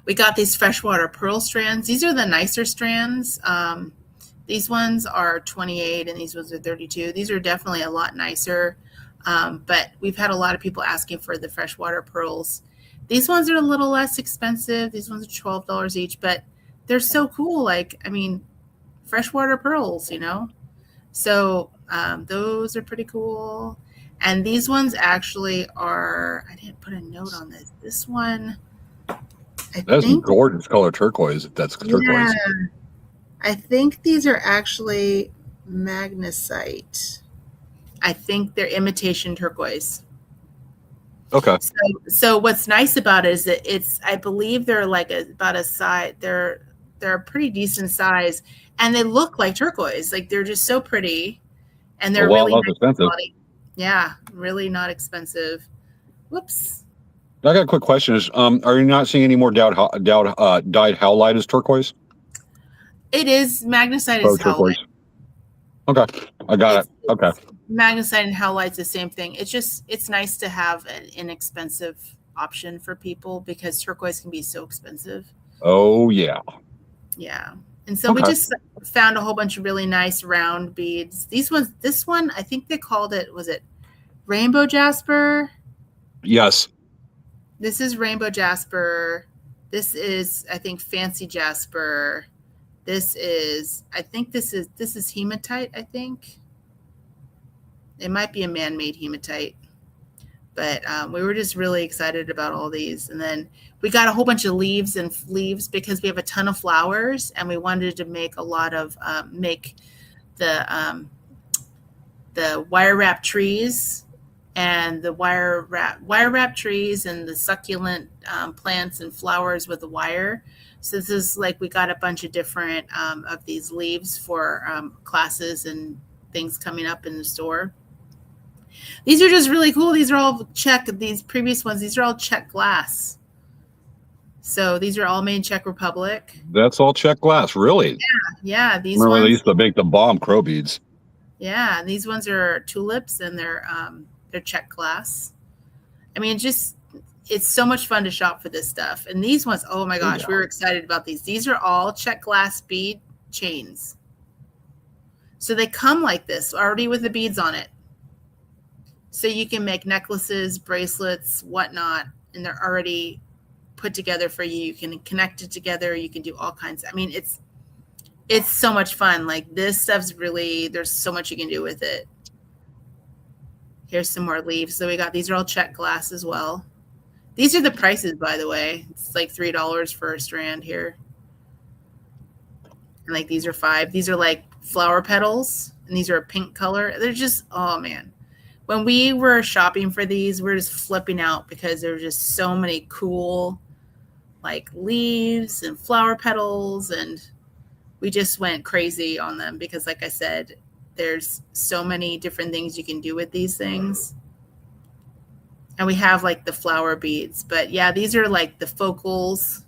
We got these freshwater pearl strands. These are the nicer strands. These ones are 28 and these ones are 32. These are definitely a lot nicer. But we've had a lot of people asking for the freshwater pearls. These ones are a little less expensive. These ones are $12 each, but they're so cool. Like, I mean, freshwater pearls, you know? So those are pretty cool. And these ones actually are, I didn't put a note on this. This one, that's a gorgeous color turquoise. If that's turquoise. Yeah, I think these are actually magnesite. I think they're imitation turquoise. Okay. So what's nice about it is that I believe they're like about a size. They're a pretty decent size, and they look like turquoise. Like they're just so pretty, and they're really nice expensive. Quality. Yeah, really not expensive. Whoops. I got a quick question. Are you not seeing any more dyed howlite as turquoise? It is magnesite as turquoise. Okay, I got it. Okay. Magnesite and howlite's the same thing. It's nice to have an inexpensive option for people, because turquoise can be so expensive. Oh yeah. Yeah. And so we just found a whole bunch of really nice round beads. This one, I think they called it, was it rainbow jasper? Yes. This is rainbow jasper. This is, I think, fancy jasper. This is hematite, I think. It might be a man-made hematite. But we were just really excited about all these. And then we got a whole bunch of leaves because we have a ton of flowers, and we wanted to make a lot of make the wire wrap trees and the wire wrap trees and the succulent plants and flowers with the wire. So this is like we got a bunch of different of these leaves for classes and things coming up in the store. These are just really cool. These are all these previous ones, these are all Czech glass. So these are all made in Czech Republic. That's all Czech glass, really? Yeah. These Remember ones, they used to make the bomb crow beads. Yeah, these ones are tulips, and they're Czech glass. I mean, it's so much fun to shop for this stuff. And these ones, oh my gosh, we were excited about these. These are all Czech glass bead chains. So they come like this, already with the beads on it. So you can make necklaces, bracelets, whatnot, and they're already put together for you. You can connect it together. You can do all kinds. I mean, it's so much fun. Like this stuff's really, there's so much you can do with it. Here's some more leaves. So these are all Czech glass as well. These are the prices, by the way. It's like $3 for a strand here. And like these are $5. These are like flower petals, and these are a pink color. They're just, oh man. When we were shopping for these, we were just flipping out because there were just so many cool like leaves and flower petals, and we just went crazy on them because, like I said, there's so many different things you can do with these things. And we have like the flower beads, but yeah, these are like the focals.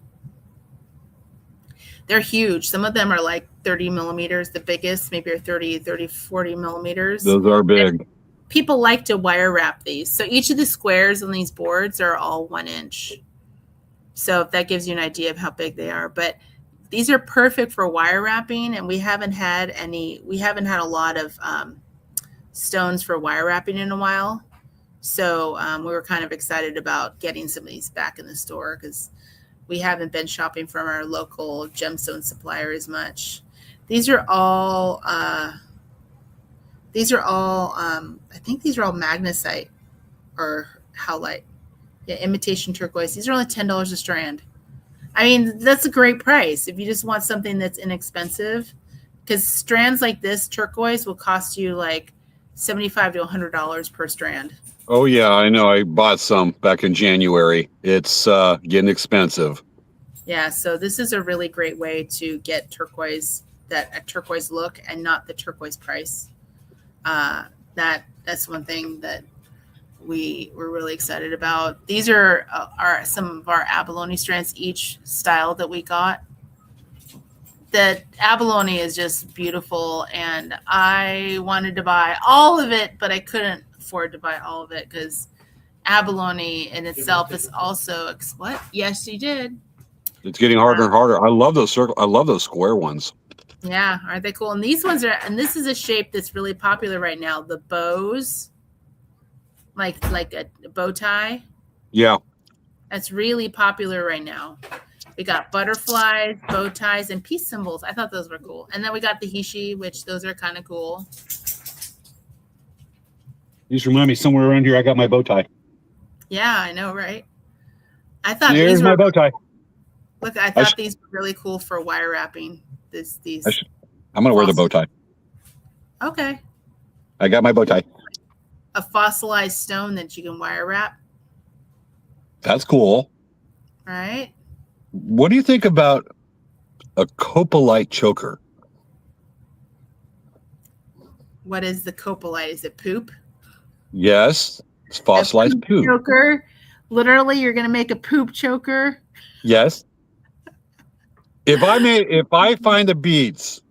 They're huge. Some of them are like 30 millimeters. The biggest maybe are 40 millimeters. Those are big. And people like to wire wrap these. So each of the squares on these boards are all 1 inch. So if that gives you an idea of how big they are, but these are perfect for wire wrapping, and we haven't had a lot of stones for wire wrapping in a while. So we were kind of excited about getting some of these back in the store because we haven't been shopping from our local gemstone supplier as much. These are all, I think these are all magnesite or howlite. Yeah, imitation turquoise. These are only $10 a strand. I mean, that's a great price if you just want something that's inexpensive, because strands like this turquoise will cost you like $75 to $100 per strand. Oh yeah, I know. I bought some back in January. It's getting expensive. Yeah, so this is a really great way to get turquoise, a turquoise look, and not the turquoise price. That's one thing that we were really excited about. These are some of our abalone strands, each style that we got. The abalone is just beautiful, and I wanted to buy all of it, but I couldn't afford to buy all of it because abalone in itself is also what? Yes, you did. It's getting harder and harder. I love those I love those square ones. Yeah, aren't they cool? And these ones are, and this is a shape that's really popular right now. The bows, like a bow tie. Yeah. That's really popular right now. We got butterflies, bow ties, and peace symbols. I thought those were cool. And then we got the hishi, which those are kind of cool. You just remind me somewhere around here I got my bow tie. Yeah, I know, right? I thought Here's these were my bow tie. Look, I thought these were really cool for wire wrapping. I'm gonna wear the bow tie. Okay. I got my bow tie. A fossilized stone that you can wire wrap. That's cool. Right? What do you think about a copalite choker? What is the copalite? Is it poop? Yes, it's fossilized poop. Choker. Literally, you're going to make a poop choker. Yes. If I find the beads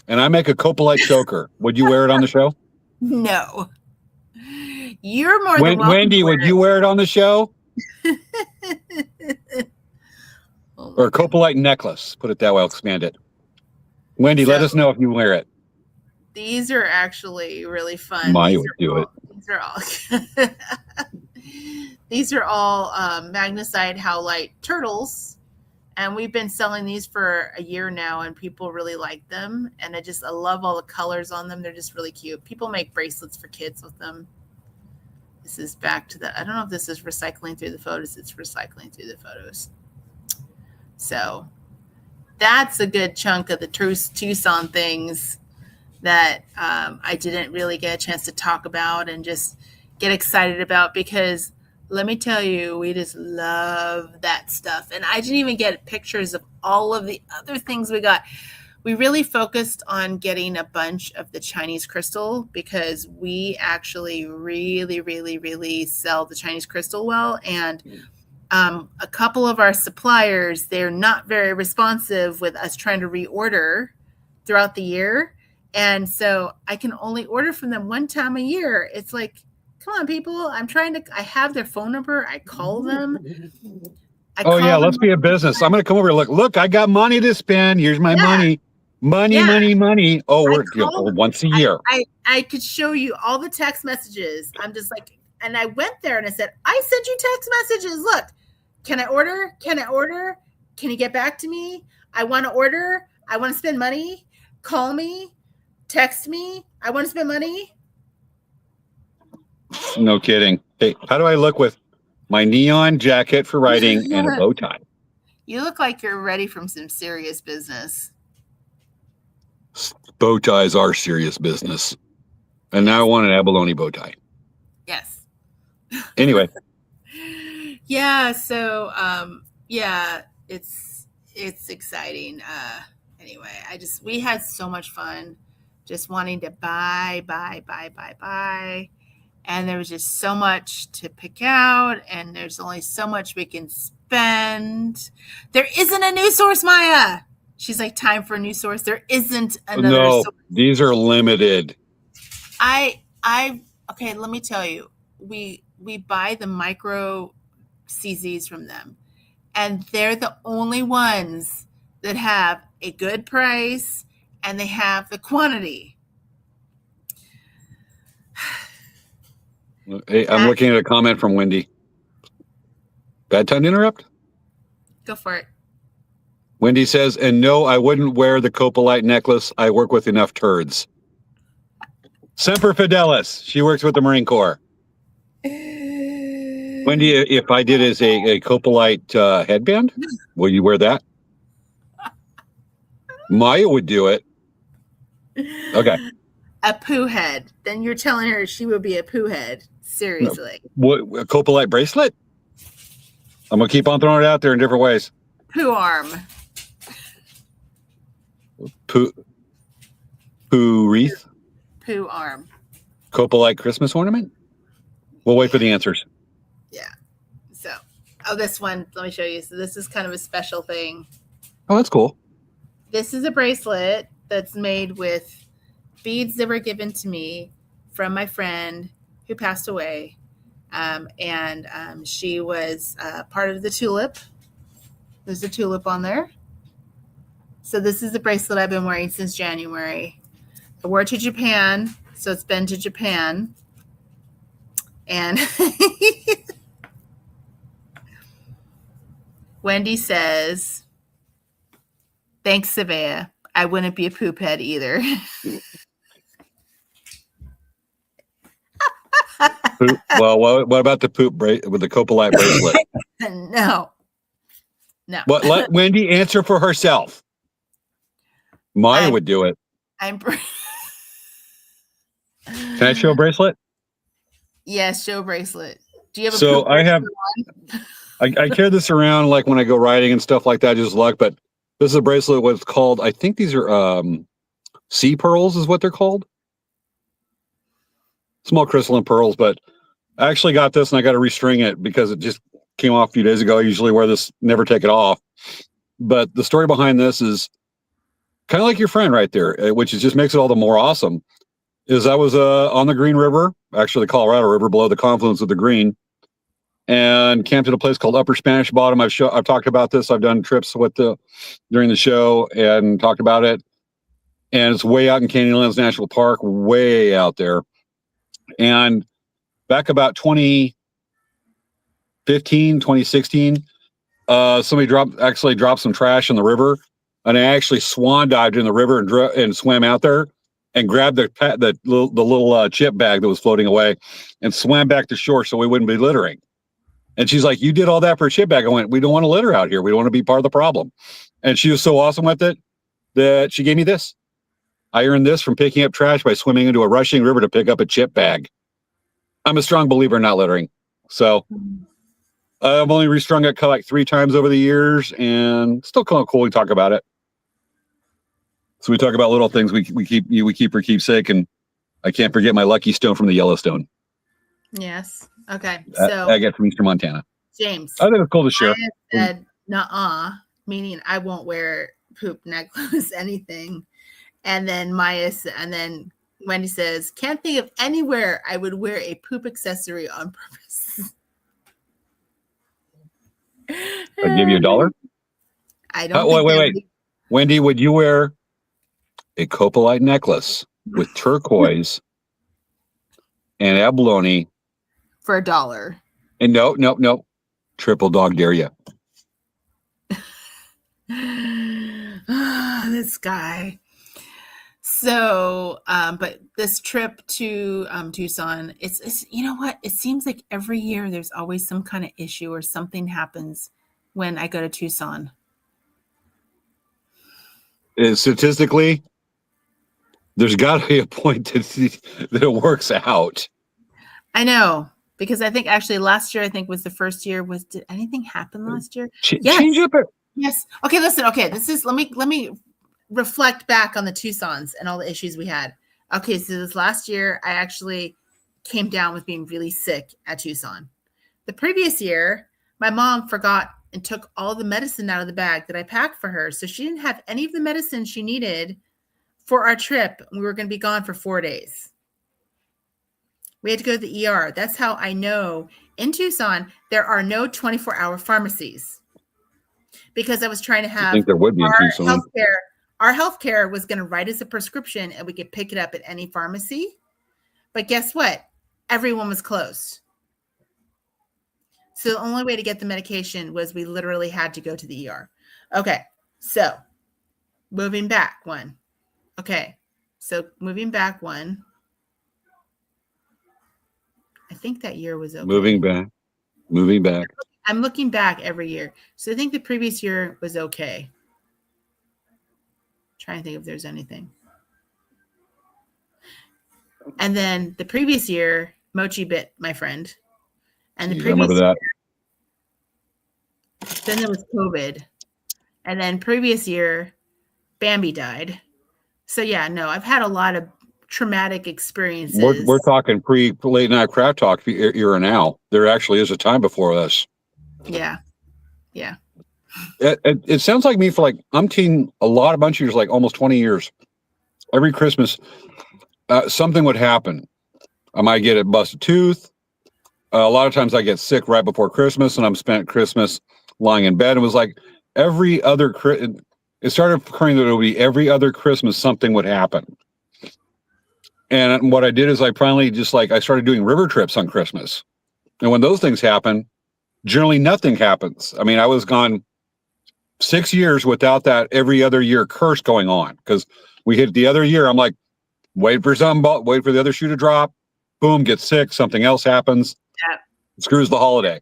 and I make a copalite choker, would you wear it on the show? No. You're more than welcome. Wendy, would you wear it on the show? Or a copalite necklace. Put it that way. I'll expand it. Wendy, let us know if you wear it. These are actually really fun. Maya would do it. These are all magnesite howlite turtles, and we've been selling these for a year now, and people really like them. And I love all the colors on them. They're just really cute. People make bracelets for kids with them. This is back to the, I don't know if this is recycling through the photos. It's recycling through the photos. So that's a good chunk of the Tucson things that I didn't really get a chance to talk about and just get excited about, because let me tell you, we just love that stuff. And I didn't even get pictures of all of the other things we got. We really focused on getting a bunch of the Chinese crystal, because we actually really, really, really sell the Chinese crystal well. And a couple of our suppliers, they're not very responsive with us trying to reorder throughout the year. And so I can only order from them one time a year. It's like, come on, people. I have their phone number. I call them. Let's be a business. I'm going to come over and look, I got money to spend. Here's my money. Money. Oh, we're once a year. I could show you all the text messages. I'm just like, and I went there and I said, I sent you text messages. Look, can I order? Can you get back to me? I want to order. I want to spend money. Call me, text me. I want to spend money. No kidding. Hey, how do I look with my neon jacket for riding and a bow tie? You look like you're ready from some serious business. Bow ties are serious business. And now I want an abalone bow tie. Yes. Anyway. Yeah. So, it's exciting. Anyway, we had so much fun just wanting to buy. And there was just so much to pick out, and there's only so much we can spend. There isn't a new source, Maya. She's like, time for a new source. There isn't another source. These are limited. Okay, let me tell you. We buy the micro CZs from them, and they're the only ones that have a good price and they have the quantity. Hey, I'm looking at a comment from Wendy. Bad time to interrupt? Go for it. Wendy says, and no, I wouldn't wear the Copalite necklace. I work with enough turds. Semper Fidelis. She works with the Marine Corps. Wendy, if I did as a Copalite headband, will you wear that? Maya would do it. Okay. A poo head. Then you're telling her she would be a poo head. Seriously. What, a Copalite bracelet? I'm going to keep on throwing it out there in different ways. Poo arm. Poo wreath? Poo arm. Copalite Christmas ornament? We'll wait for the answers. Yeah. So, this one, let me show you. So this is kind of a special thing. Oh, that's cool. This is a bracelet that's made with beads that were given to me from my friend who passed away. She was part of the tulip. There's a tulip on there. So this is the bracelet I've been wearing since January. I wore it to Japan, so it's been to Japan. And Wendy says, thanks, Svea. I wouldn't be a poop head either. Well, what about the poop with the Copalite bracelet? No. But let Wendy answer for herself. Maya would do it. Can I show a bracelet? Yes, show a bracelet. Do you have a So I have. I carry this around like when I go riding and stuff like that, just luck. But this is a bracelet. What's called? I think these are sea pearls, is what they're called. Small crystalline pearls, but I actually got this and I got to restring it because it just came off a few days ago. I usually wear this, never take it off. But the story behind this is kind of like your friend right there, which is just makes it all the more awesome. Is I was on the Green River, actually the Colorado River, below the confluence of the Green, and camped at a place called Upper Spanish Bottom. I've talked about this. I've done trips during the show and talked about it. And it's way out in Canyonlands National Park, way out there. And back about 2015, 2016, somebody dropped some trash in the river, and I actually swan dived in the river and swam out there and grabbed the little chip bag that was floating away and swam back to shore so we wouldn't be littering. And she's like, "You did all that for a chip bag?" I went, "We don't want to litter out here. We don't want to be part of the problem." And she was so awesome with it that she gave me this. I earned this from picking up trash by swimming into a rushing river to pick up a chip bag. I'm a strong believer in not littering. So I've only restrung it like 3 times over the years, and still kind of cool to talk about it. So we talk about little things we keep for keepsake, and I can't forget my lucky stone from the Yellowstone. Yes. Okay. So I get from Eastern Montana. James, I think it's cool to share. I said nuh-uh, meaning I won't wear poop necklace, anything. And then Wendy says, "Can't think of anywhere I would wear a poop accessory on purpose." I'd give you $1. I don't. Wait. Wendy, would you wear a copalite necklace with turquoise and abalone for $1? And no, triple dog dare you. This guy. So, but this trip to Tucson, it's you know what? It seems like every year there's always some kind of issue or something happens when I go to Tucson. Statistically, there's got to be a point that it works out. I know, because I think actually last year, I think was the first year. Did anything happen last year? Yes. Change up it. Yes. Okay, listen. Okay, let me reflect back on the Tucsons and all the issues we had. Okay, so this last year, I actually came down with being really sick at Tucson. The previous year, my mom forgot and took all the medicine out of the bag that I packed for her. So she didn't have any of the medicine she needed for our trip. We were going to be gone for 4 days. We had to go to the ER. That's how I know in Tucson, there are no 24-hour pharmacies. Because I was trying to have I think there would be in Tucson. Healthcare. Our healthcare was going to write us a prescription and we could pick it up at any pharmacy. But guess what? Everyone was closed. So the only way to get the medication was we literally had to go to the ER. Okay, so moving back one. Okay, so moving back one. I think that year was okay. Moving back. I'm looking back every year. So I think the previous year was okay. Trying to think if there's anything. And then the previous year, Mochi bit my friend. And the previous year, then there was COVID. And then previous year, Bambi died. So yeah, no, I've had a lot of traumatic experiences. We're talking pre-late night craft talk era now. There actually is a time before us. Yeah. It sounds like me for like umpteen a bunch of years, like almost 20 years. Every Christmas, something would happen. I might get a busted tooth. A lot of times I get sick right before Christmas, and I'm spent Christmas lying in bed. It was like every other. It started occurring that it would be every other Christmas something would happen. And what I did is I finally I started doing river trips on Christmas. And when those things happen, generally nothing happens. I mean, I was gone 6 years without that every other year curse going on, because we hit the other year. I'm like, wait for the other shoe to drop. Boom, get sick. Something else happens. Yeah. Screws the holiday.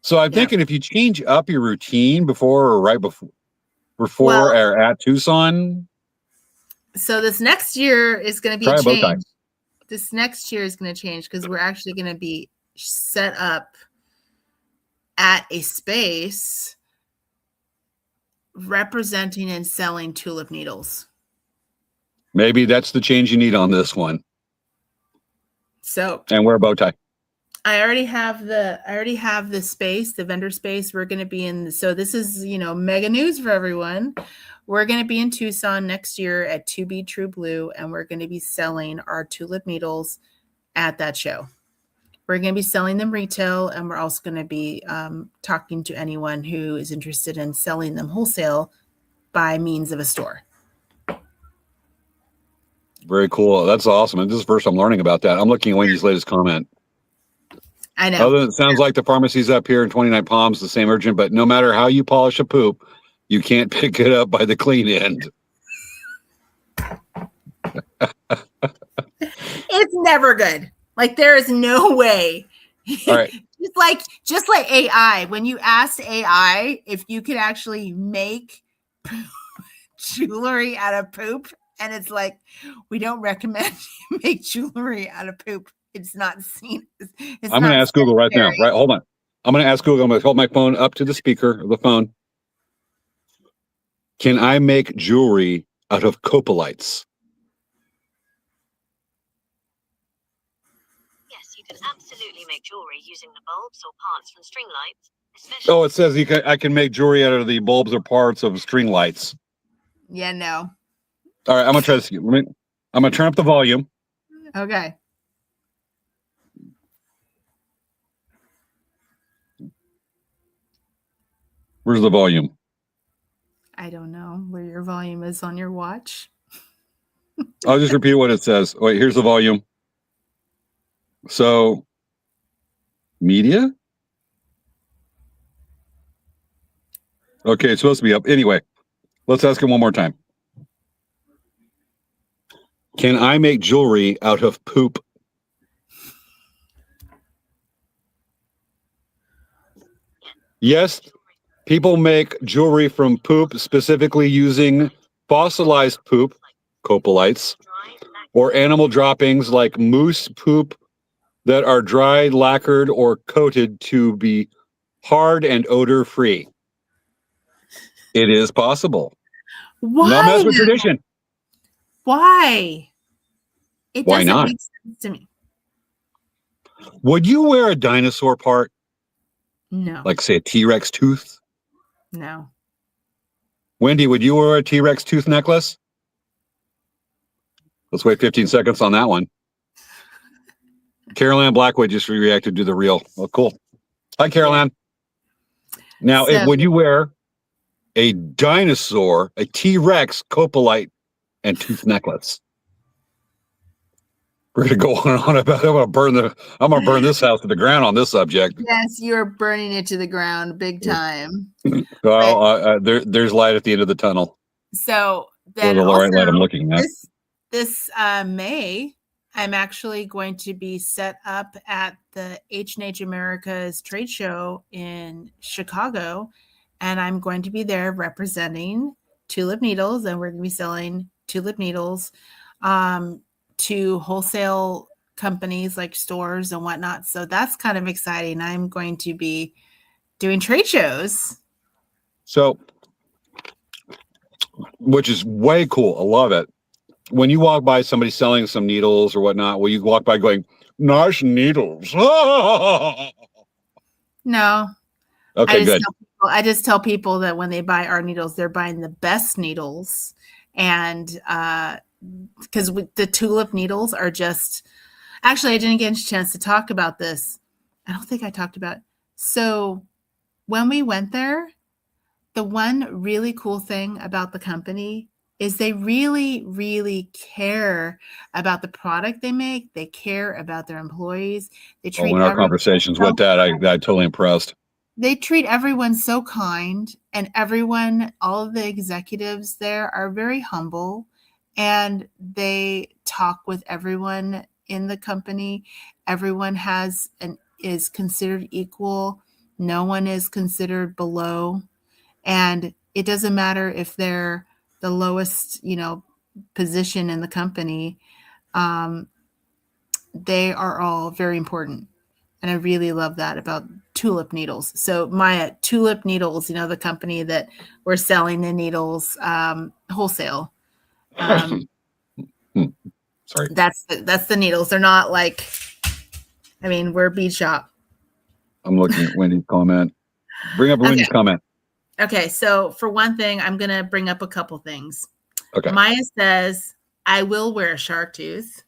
So I'm thinking if you change up your routine before or right before or at Tucson. So this next year is going to be changed. This next year is going to change because we're actually going to be set up at a space representing and selling tulip needles. Maybe that's the change you need on this one. So, and wear a bow tie. I already have the space, the vendor space. We're going to be in. So this is, mega news for everyone. We're going to be in Tucson next year at To Be True Blue, and we're going to be selling our tulip needles at that show. We're going to be selling them retail, and we're also going to be talking to anyone who is interested in selling them wholesale by means of a store. Very cool. That's awesome. And this is the first I'm learning about that. I'm looking at Wendy's latest comment. I know. It sounds like the pharmacies up here in 29 Palms, the same urgent, but no matter how you polish a poop, you can't pick it up by the clean end. never good. Like there is no way. All right. just like AI, when you asked AI if you could actually make jewelry out of poop, and it's like, we don't recommend you make jewelry out of poop. It's not seen. It's I'm going to ask Google right now. Right. Hold on. I'm going to ask Google. I'm going to hold my phone up to the speaker of the phone. Can I make jewelry out of copolites? Yes, you can absolutely make jewelry using the bulbs or parts from string lights. Especially Oh, it says I can make jewelry out of the bulbs or parts of string lights. Yeah, no. All right, I'm gonna try this. I'm gonna turn up the volume. Okay. Where's the volume? I don't know where your volume is on your watch. I'll just repeat what it says. Wait, here's the volume. So, media? Okay, it's supposed to be up. Anyway, let's ask him one more time. Can I make jewelry out of poop? Yes, people make jewelry from poop, specifically using fossilized poop, copolites, or animal droppings like moose poop that are dried, lacquered, or coated to be hard and odor free. It is possible. Why? No mess with tradition. Why? It Why doesn't not? make sense to me. Would you wear a dinosaur part, No. like say a T-Rex tooth? No. Wendy, would you wear a T-Rex tooth necklace? Let's wait 15 seconds on that one. Caroline Blackwood just reacted to the reel. Oh, cool. Hi, Caroline. Now, would you wear a dinosaur, a T-Rex copolite and tooth necklace? We're gonna go on and on about. I'm gonna burn this house to the ground on this subject. Yes, you're burning it to the ground big time. Well, there's light at the end of the tunnel. So then or the also, right light I'm looking at. This May, I'm actually going to be set up at the H&H America's trade show in Chicago, and I'm going to be there representing tulip needles, and we're going to be selling tulip needles to wholesale companies like stores and whatnot. So that's kind of exciting. I'm going to be doing trade shows. So, which is way cool. I love it. When you walk by somebody selling some needles or whatnot, will you walk by going, nice needles? No. Okay, good. I just tell people that when they buy our needles, they're buying the best needles. And because the tulip needles are just, actually, I didn't get a chance to talk about this. I don't think I talked about it. So when we went there, the one really cool thing about the company is they really, really care about the product they make. They care about their employees. They treat in our conversations with that, I totally impressed. They treat everyone so kind, and everyone, all of the executives there are very humble, and they talk with everyone in the company. Everyone is considered equal. No one is considered below. And it doesn't matter if they're the lowest, position in the company. They are all very important. And I really love that about tulip needles. So Maya, Tulip Needles, the company that we're selling the needles wholesale. Sorry. That's the needles. They're not like, we're a bead shop. I'm looking at Wendy's comment. Bring up Wendy's comment. Okay, so for one thing, I'm going to bring up a couple things. Okay. Maya says, I will wear a shark tooth.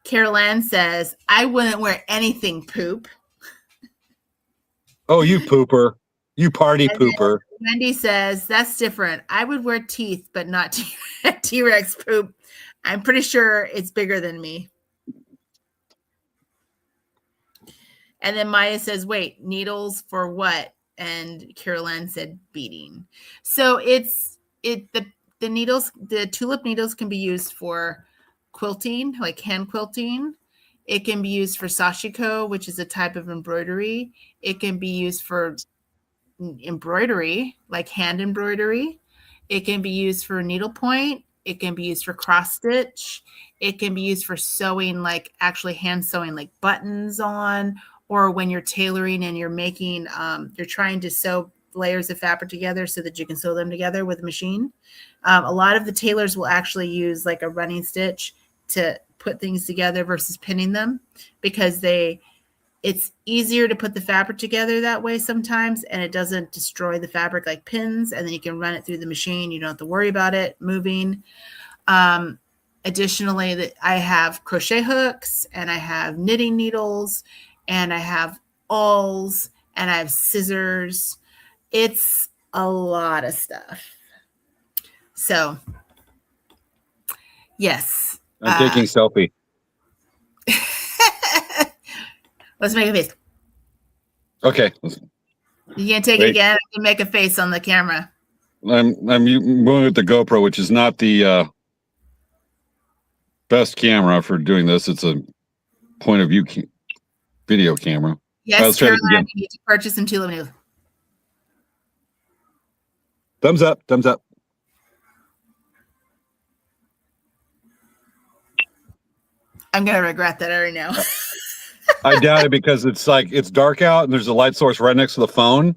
Caroline says, I wouldn't wear anything poop. Oh, you pooper. You party pooper. Wendy says, that's different. I would wear teeth, but not T-Rex poop. I'm pretty sure it's bigger than me. And then Maya says, wait, needles for what? And Caroline said beading. So the needles, the tulip needles can be used for quilting, like hand quilting. It can be used for sashiko, which is a type of embroidery. It can be used for embroidery, like hand embroidery. It can be used for needlepoint. It can be used for cross stitch. It can be used for sewing, like actually hand sewing, like buttons on, or when you're tailoring and you're making, you're trying to sew layers of fabric together so that you can sew them together with a machine. A lot of the tailors will actually use like a running stitch to put things together versus pinning them, because it's easier to put the fabric together that way sometimes, and it doesn't destroy the fabric like pins, and then you can run it through the machine. You don't have to worry about it moving. Additionally, I have crochet hooks, and I have knitting needles, and I have awls, and I have scissors. It's a lot of stuff. So, yes. I'm taking selfie. Let's make a face. Okay. You can't take it again. I can make a face on the camera. I'm going with the GoPro, which is not the best camera for doing this. It's a point of view video camera. Yes, Caroline, you need to purchase some tulip needles. Thumbs up. Thumbs up. I'm going to regret that right now. I doubt it, because it's dark out and there's a light source right next to the phone.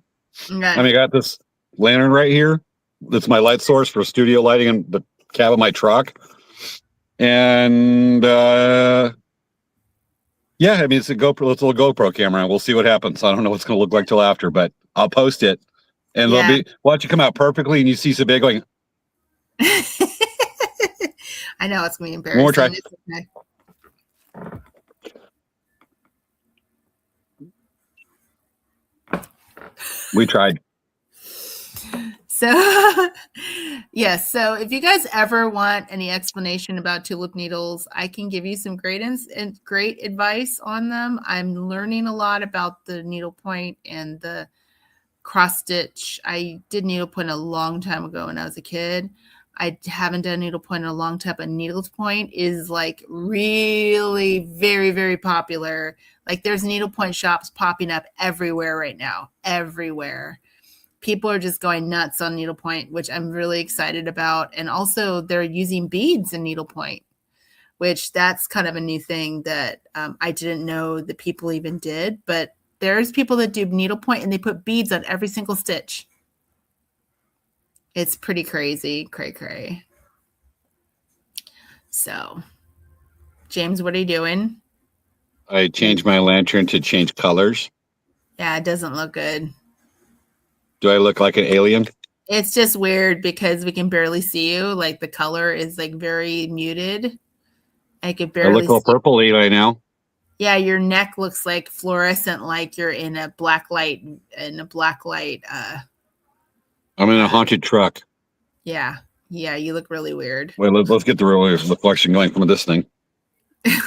Okay. I mean, I got this lantern right here. That's my light source for studio lighting in the cab of my truck. And yeah, I mean, it's a GoPro, it's a little GoPro camera. We'll see what happens. I don't know what's going to look like till after, but I'll post it. And it'll be, watch it come out perfectly, and you see Svea going. I know it's going to be embarrassing. One more try. Okay. We tried. So, yes. So if you guys ever want any explanation about tulip needles, I can give you some great advice on them. I'm learning a lot about the needlepoint and the cross stitch. I did needlepoint a long time ago when I was a kid. I haven't done needlepoint in a long time, but needlepoint is like really very, very popular. Like there's needlepoint shops popping up everywhere right now, everywhere. People are just going nuts on needlepoint, which I'm really excited about. And also they're using beads in needlepoint, which that's kind of a new thing that I didn't know that people even did. But there's people that do needlepoint and they put beads on every single stitch. It's pretty crazy, cray. So, James, what are you doing? I changed my lantern to change colors. Yeah, it doesn't look good. Do I look like an alien? It's just weird because we can barely see you. Like the color is like very muted. I could barely. I look all purpley right now. Yeah, your neck looks like fluorescent, like you're in a black light. I'm in a haunted truck. Yeah, you look really weird. Wait, let's get the real reflection going from this thing. It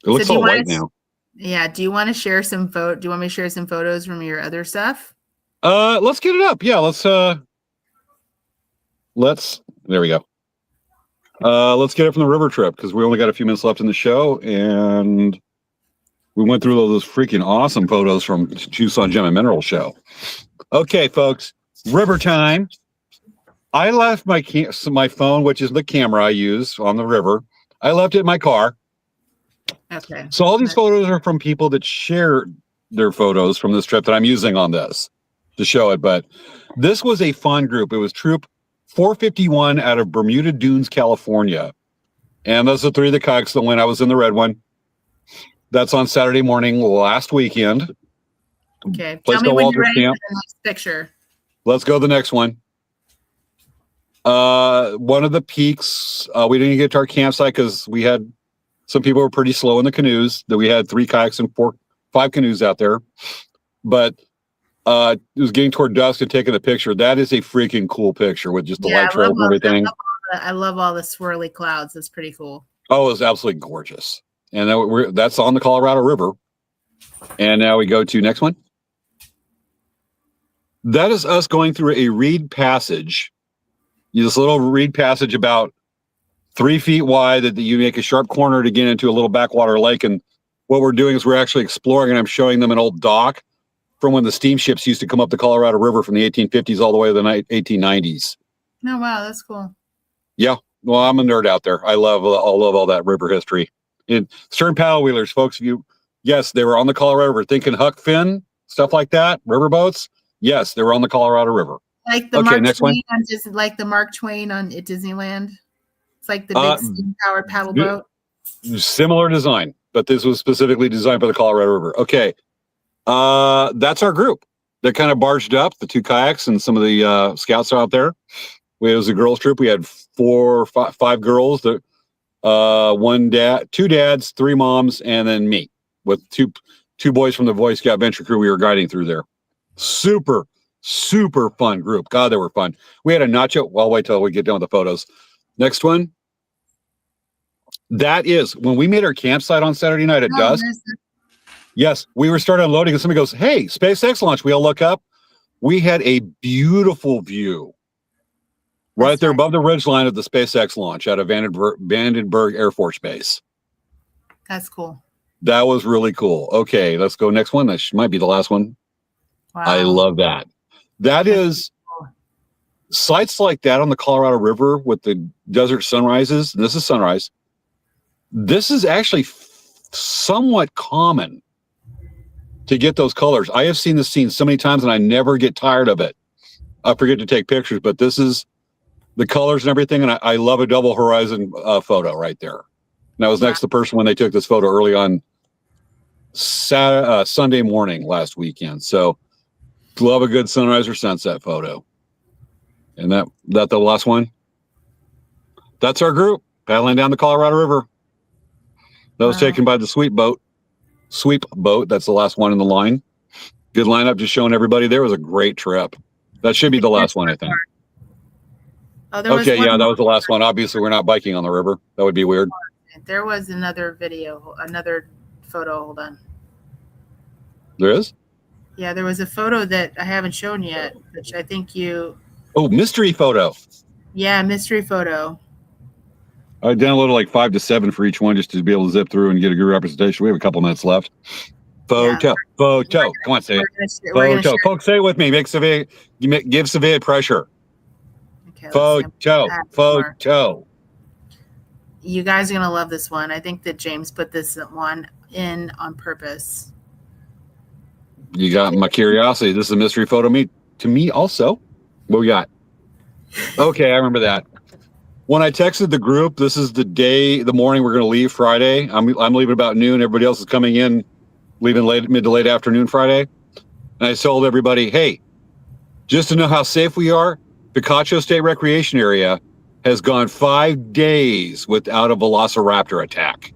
looks all white now. Yeah. Do you want to share some Do you want me to share some photos from your other stuff? Let's get it up. Yeah, let's there we go. Let's get it from the river trip, because we only got a few minutes left in the show, and we went through all those freaking awesome photos from Tucson Gem Mineral Show. Okay, folks, river time. I left my phone, which is the camera I use on the river. I left it in my car. Okay. So all these photos are from people that share their photos from this trip that I'm using on this to show it. But this was a fun group. It was Troop 451 out of Bermuda Dunes, California. And those are three of the kayaks that went. I was in the red one. That's on Saturday morning last weekend. Okay. Tell me when you're ready for the next picture. Let's go to the next one. One of the peaks, we didn't get to our campsite because we had some people were pretty slow in the canoes. That we had 3 kayaks and 5 canoes out there. But it was getting toward dusk and taking the picture. That is a freaking cool picture with just the light trail and everything. I love all the swirly clouds. That's pretty cool. Oh, it was absolutely gorgeous. And that's on the Colorado River. And now we go to next one. That is us going through a reed passage. This little reed passage about 3 feet wide that you make a sharp corner to get into a little backwater lake. And what we're doing is we're actually exploring, and I'm showing them an old dock from when the steamships used to come up the Colorado River from the 1850s all the way to the 1890s. Oh, wow. That's cool. Yeah. Well, I'm a nerd out there. I love all that river history. And stern paddle wheelers, folks, yes, they were on the Colorado River. Thinking Huck Finn, stuff like that, riverboats. Yes, they were on the Colorado River. Like the Mark Twain like the Mark Twain at Disneyland. It's like the big steam-powered paddle boat. Similar design, but this was specifically designed for the Colorado River. Okay. That's our group that kind of barged up, the 2 kayaks and some of the scouts out there. It was a girls trip. We had 5 girls, 2 dads, 3 moms, and then me with two boys from the Boy Scout Venture Crew we were guiding through there. Super fun group. God, they were fun. We had a nacho. Well, wait till we get done with the photos. Next one. That is when we made our campsite on Saturday night at dusk. Yes, we were starting unloading and somebody goes, "Hey, SpaceX launch." We all look up. We had a beautiful view right there above the ridgeline of the SpaceX launch out of Vandenberg Air Force Base. That's cool. That was really cool. Okay, let's go next one. That might be the last one. Wow. I love that. That is sites like that on the Colorado River with the desert sunrises. This is sunrise. This is actually somewhat common to get those colors. I have seen this scene so many times and I never get tired of it. I forget to take pictures, but this is the colors and everything. And I love a double horizon photo right there. And I was next to the person when they took this photo early on Sunday morning last weekend. So love a good sunrise or sunset photo. And that the last one. That's our group paddling down the Colorado River. That was taken by the Sweep boat. That's the last one in the line. Good lineup, just showing everybody. There was a great trip. That should be the last one, I think. Oh, that was the last one. Obviously, we're not biking on the river. That would be weird. There was another photo. Hold on. There is? Yeah, there was a photo that I haven't shown yet, which I think you... Oh, mystery photo. Yeah, mystery photo. I downloaded like 5 to 7 for each one just to be able to zip through and get a good representation. We have a couple minutes left. Photo. Come on, say it. Photo. Folks, say it with me. Give Svea pressure. Okay, photo. You guys are going to love this one. I think that James put this one in on purpose. You got my curiosity. This is a mystery photo to me also. What we got? Okay, I remember that. When I texted the group, this is the morning we're going to leave Friday. I'm leaving about noon. Everybody else is coming in, leaving mid to late afternoon Friday. And I told everybody, hey, just to know how safe we are, Picacho State Recreation Area has gone 5 days without a velociraptor attack.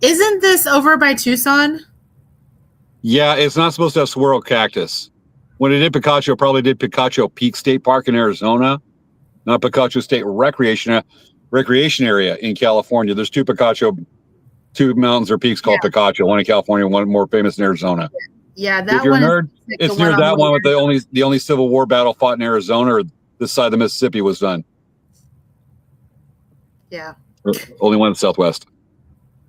Isn't this over by Tucson? Yeah, it's not supposed to have swirl cactus. When it did Picacho, it probably did Picacho Peak State Park in Arizona, not Picacho State Recreation Area in California. There's two mountains or peaks called Picacho, one in California, one more famous in Arizona. Yeah, that if you're one. A nerd, it's near that one with the only Civil War battle fought in Arizona, or this side of the Mississippi was done. Yeah. Only one in the Southwest.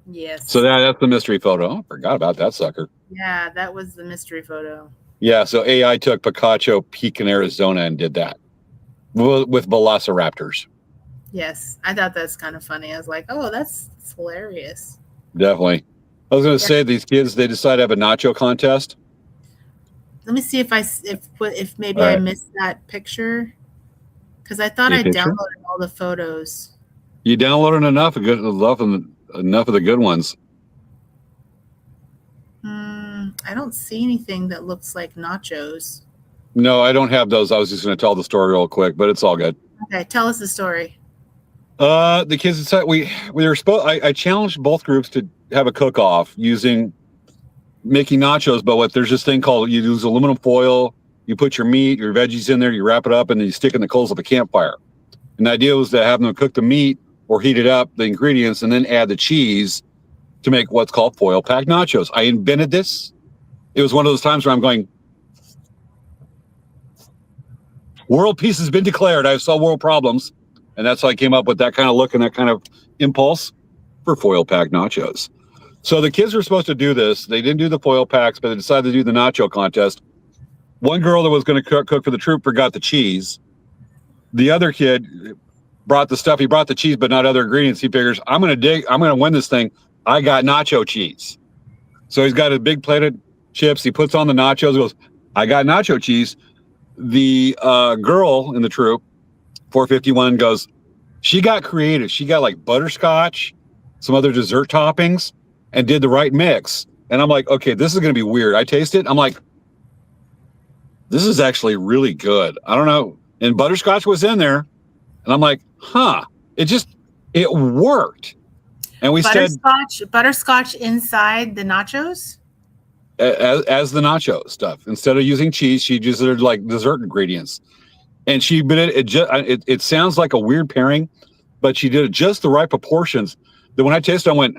Yes. So that's the mystery photo. Oh, I forgot about that sucker. Yeah, that was the mystery photo. Yeah, so AI took Picacho Peak in Arizona and did that with velociraptors. Yes, I thought that's kind of funny. I was like, oh, that's hilarious. Definitely. I was going to say, these kids, they decided to have a nacho contest. Let me see if maybe I missed that picture, because I thought I downloaded all the photos. You downloaded enough of the good ones. I don't see anything that looks like nachos. No, I don't have those. I was just going to tell the story real quick, but it's all good. Okay, tell us the story. The kids decided we were supposed. I challenged both groups to have a cook-off making nachos, but there's this thing called, you use aluminum foil, you put your meat, your veggies in there, you wrap it up, and then you stick it in the coals of a campfire. And the idea was to have them cook the meat or heat it up, the ingredients, and then add the cheese to make what's called foil packed nachos. I invented this. It was one of those times where I'm going, world peace has been declared. I saw world problems. And that's how I came up with that kind of look and that kind of impulse for foil pack nachos. So the kids were supposed to do this. They didn't do the foil packs, but they decided to do the nacho contest. One girl that was going to cook for the troop forgot the cheese. The other kid brought the stuff. He brought the cheese, but not other ingredients. He figures, I'm going to win this thing. I got nacho cheese. So he's got a big plate of chips. He puts on the nachos. He goes, I got nacho cheese. The girl in the troop, 451, goes, she got creative. She got like butterscotch, some other dessert toppings, and did the right mix. And I'm like, okay, this is going to be weird. I taste it. I'm like, this is actually really good. I don't know. And butterscotch was in there. And I'm like, it worked. And we butterscotch inside the nachos? As the nacho stuff. Instead of using cheese, she used it like dessert ingredients. And it sounds like a weird pairing, but she did it just the right proportions. That when I tasted it, I went,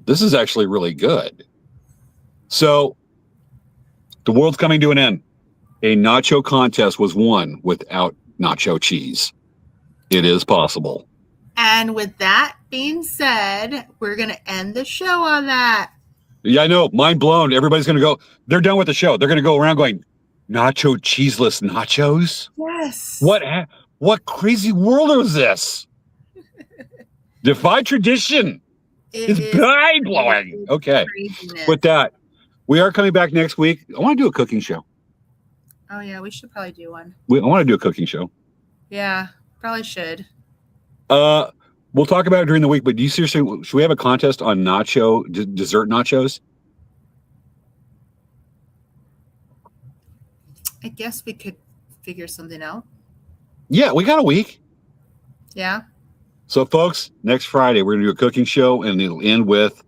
this is actually really good. So the world's coming to an end. A nacho contest was won without nacho cheese. It is possible. And with that being said, we're going to end the show on that. Yeah, I know. Mind blown. Everybody's going to go. They're done with the show. They're going to go around going, nacho cheeseless nachos? Yes. What crazy world is this? Defy tradition. It's mind blowing. Okay. Craziness. With that, we are coming back next week. I want to do a cooking show. Oh, yeah. We should probably do one. I want to do a cooking show. Yeah, probably should. We'll talk about it during the week, but do you seriously, should we have a contest on dessert nachos? I guess we could figure something out. Yeah, we got a week. Yeah. So, folks, next Friday, we're going to do a cooking show, and it'll end with,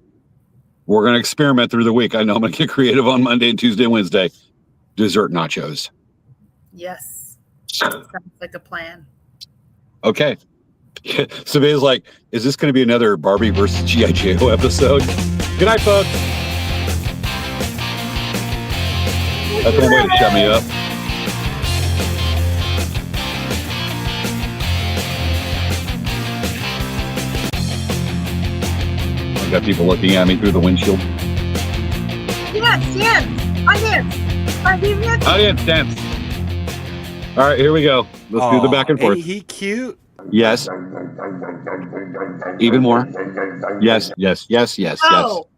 we're going to experiment through the week. I know I'm going to get creative on Monday and Tuesday and Wednesday. Dessert nachos. Yes. Sounds like a plan. Okay. Sabea's like, is this going to be another Barbie versus G.I. Joe episode? Good night, folks. That's one way to shut me up. I got people looking at me through the windshield. Audience dance. All right, here we go. Let's do the back and forth. Ain't he cute? Yes. Even more. Yes, yes, yes, yes, yes. No.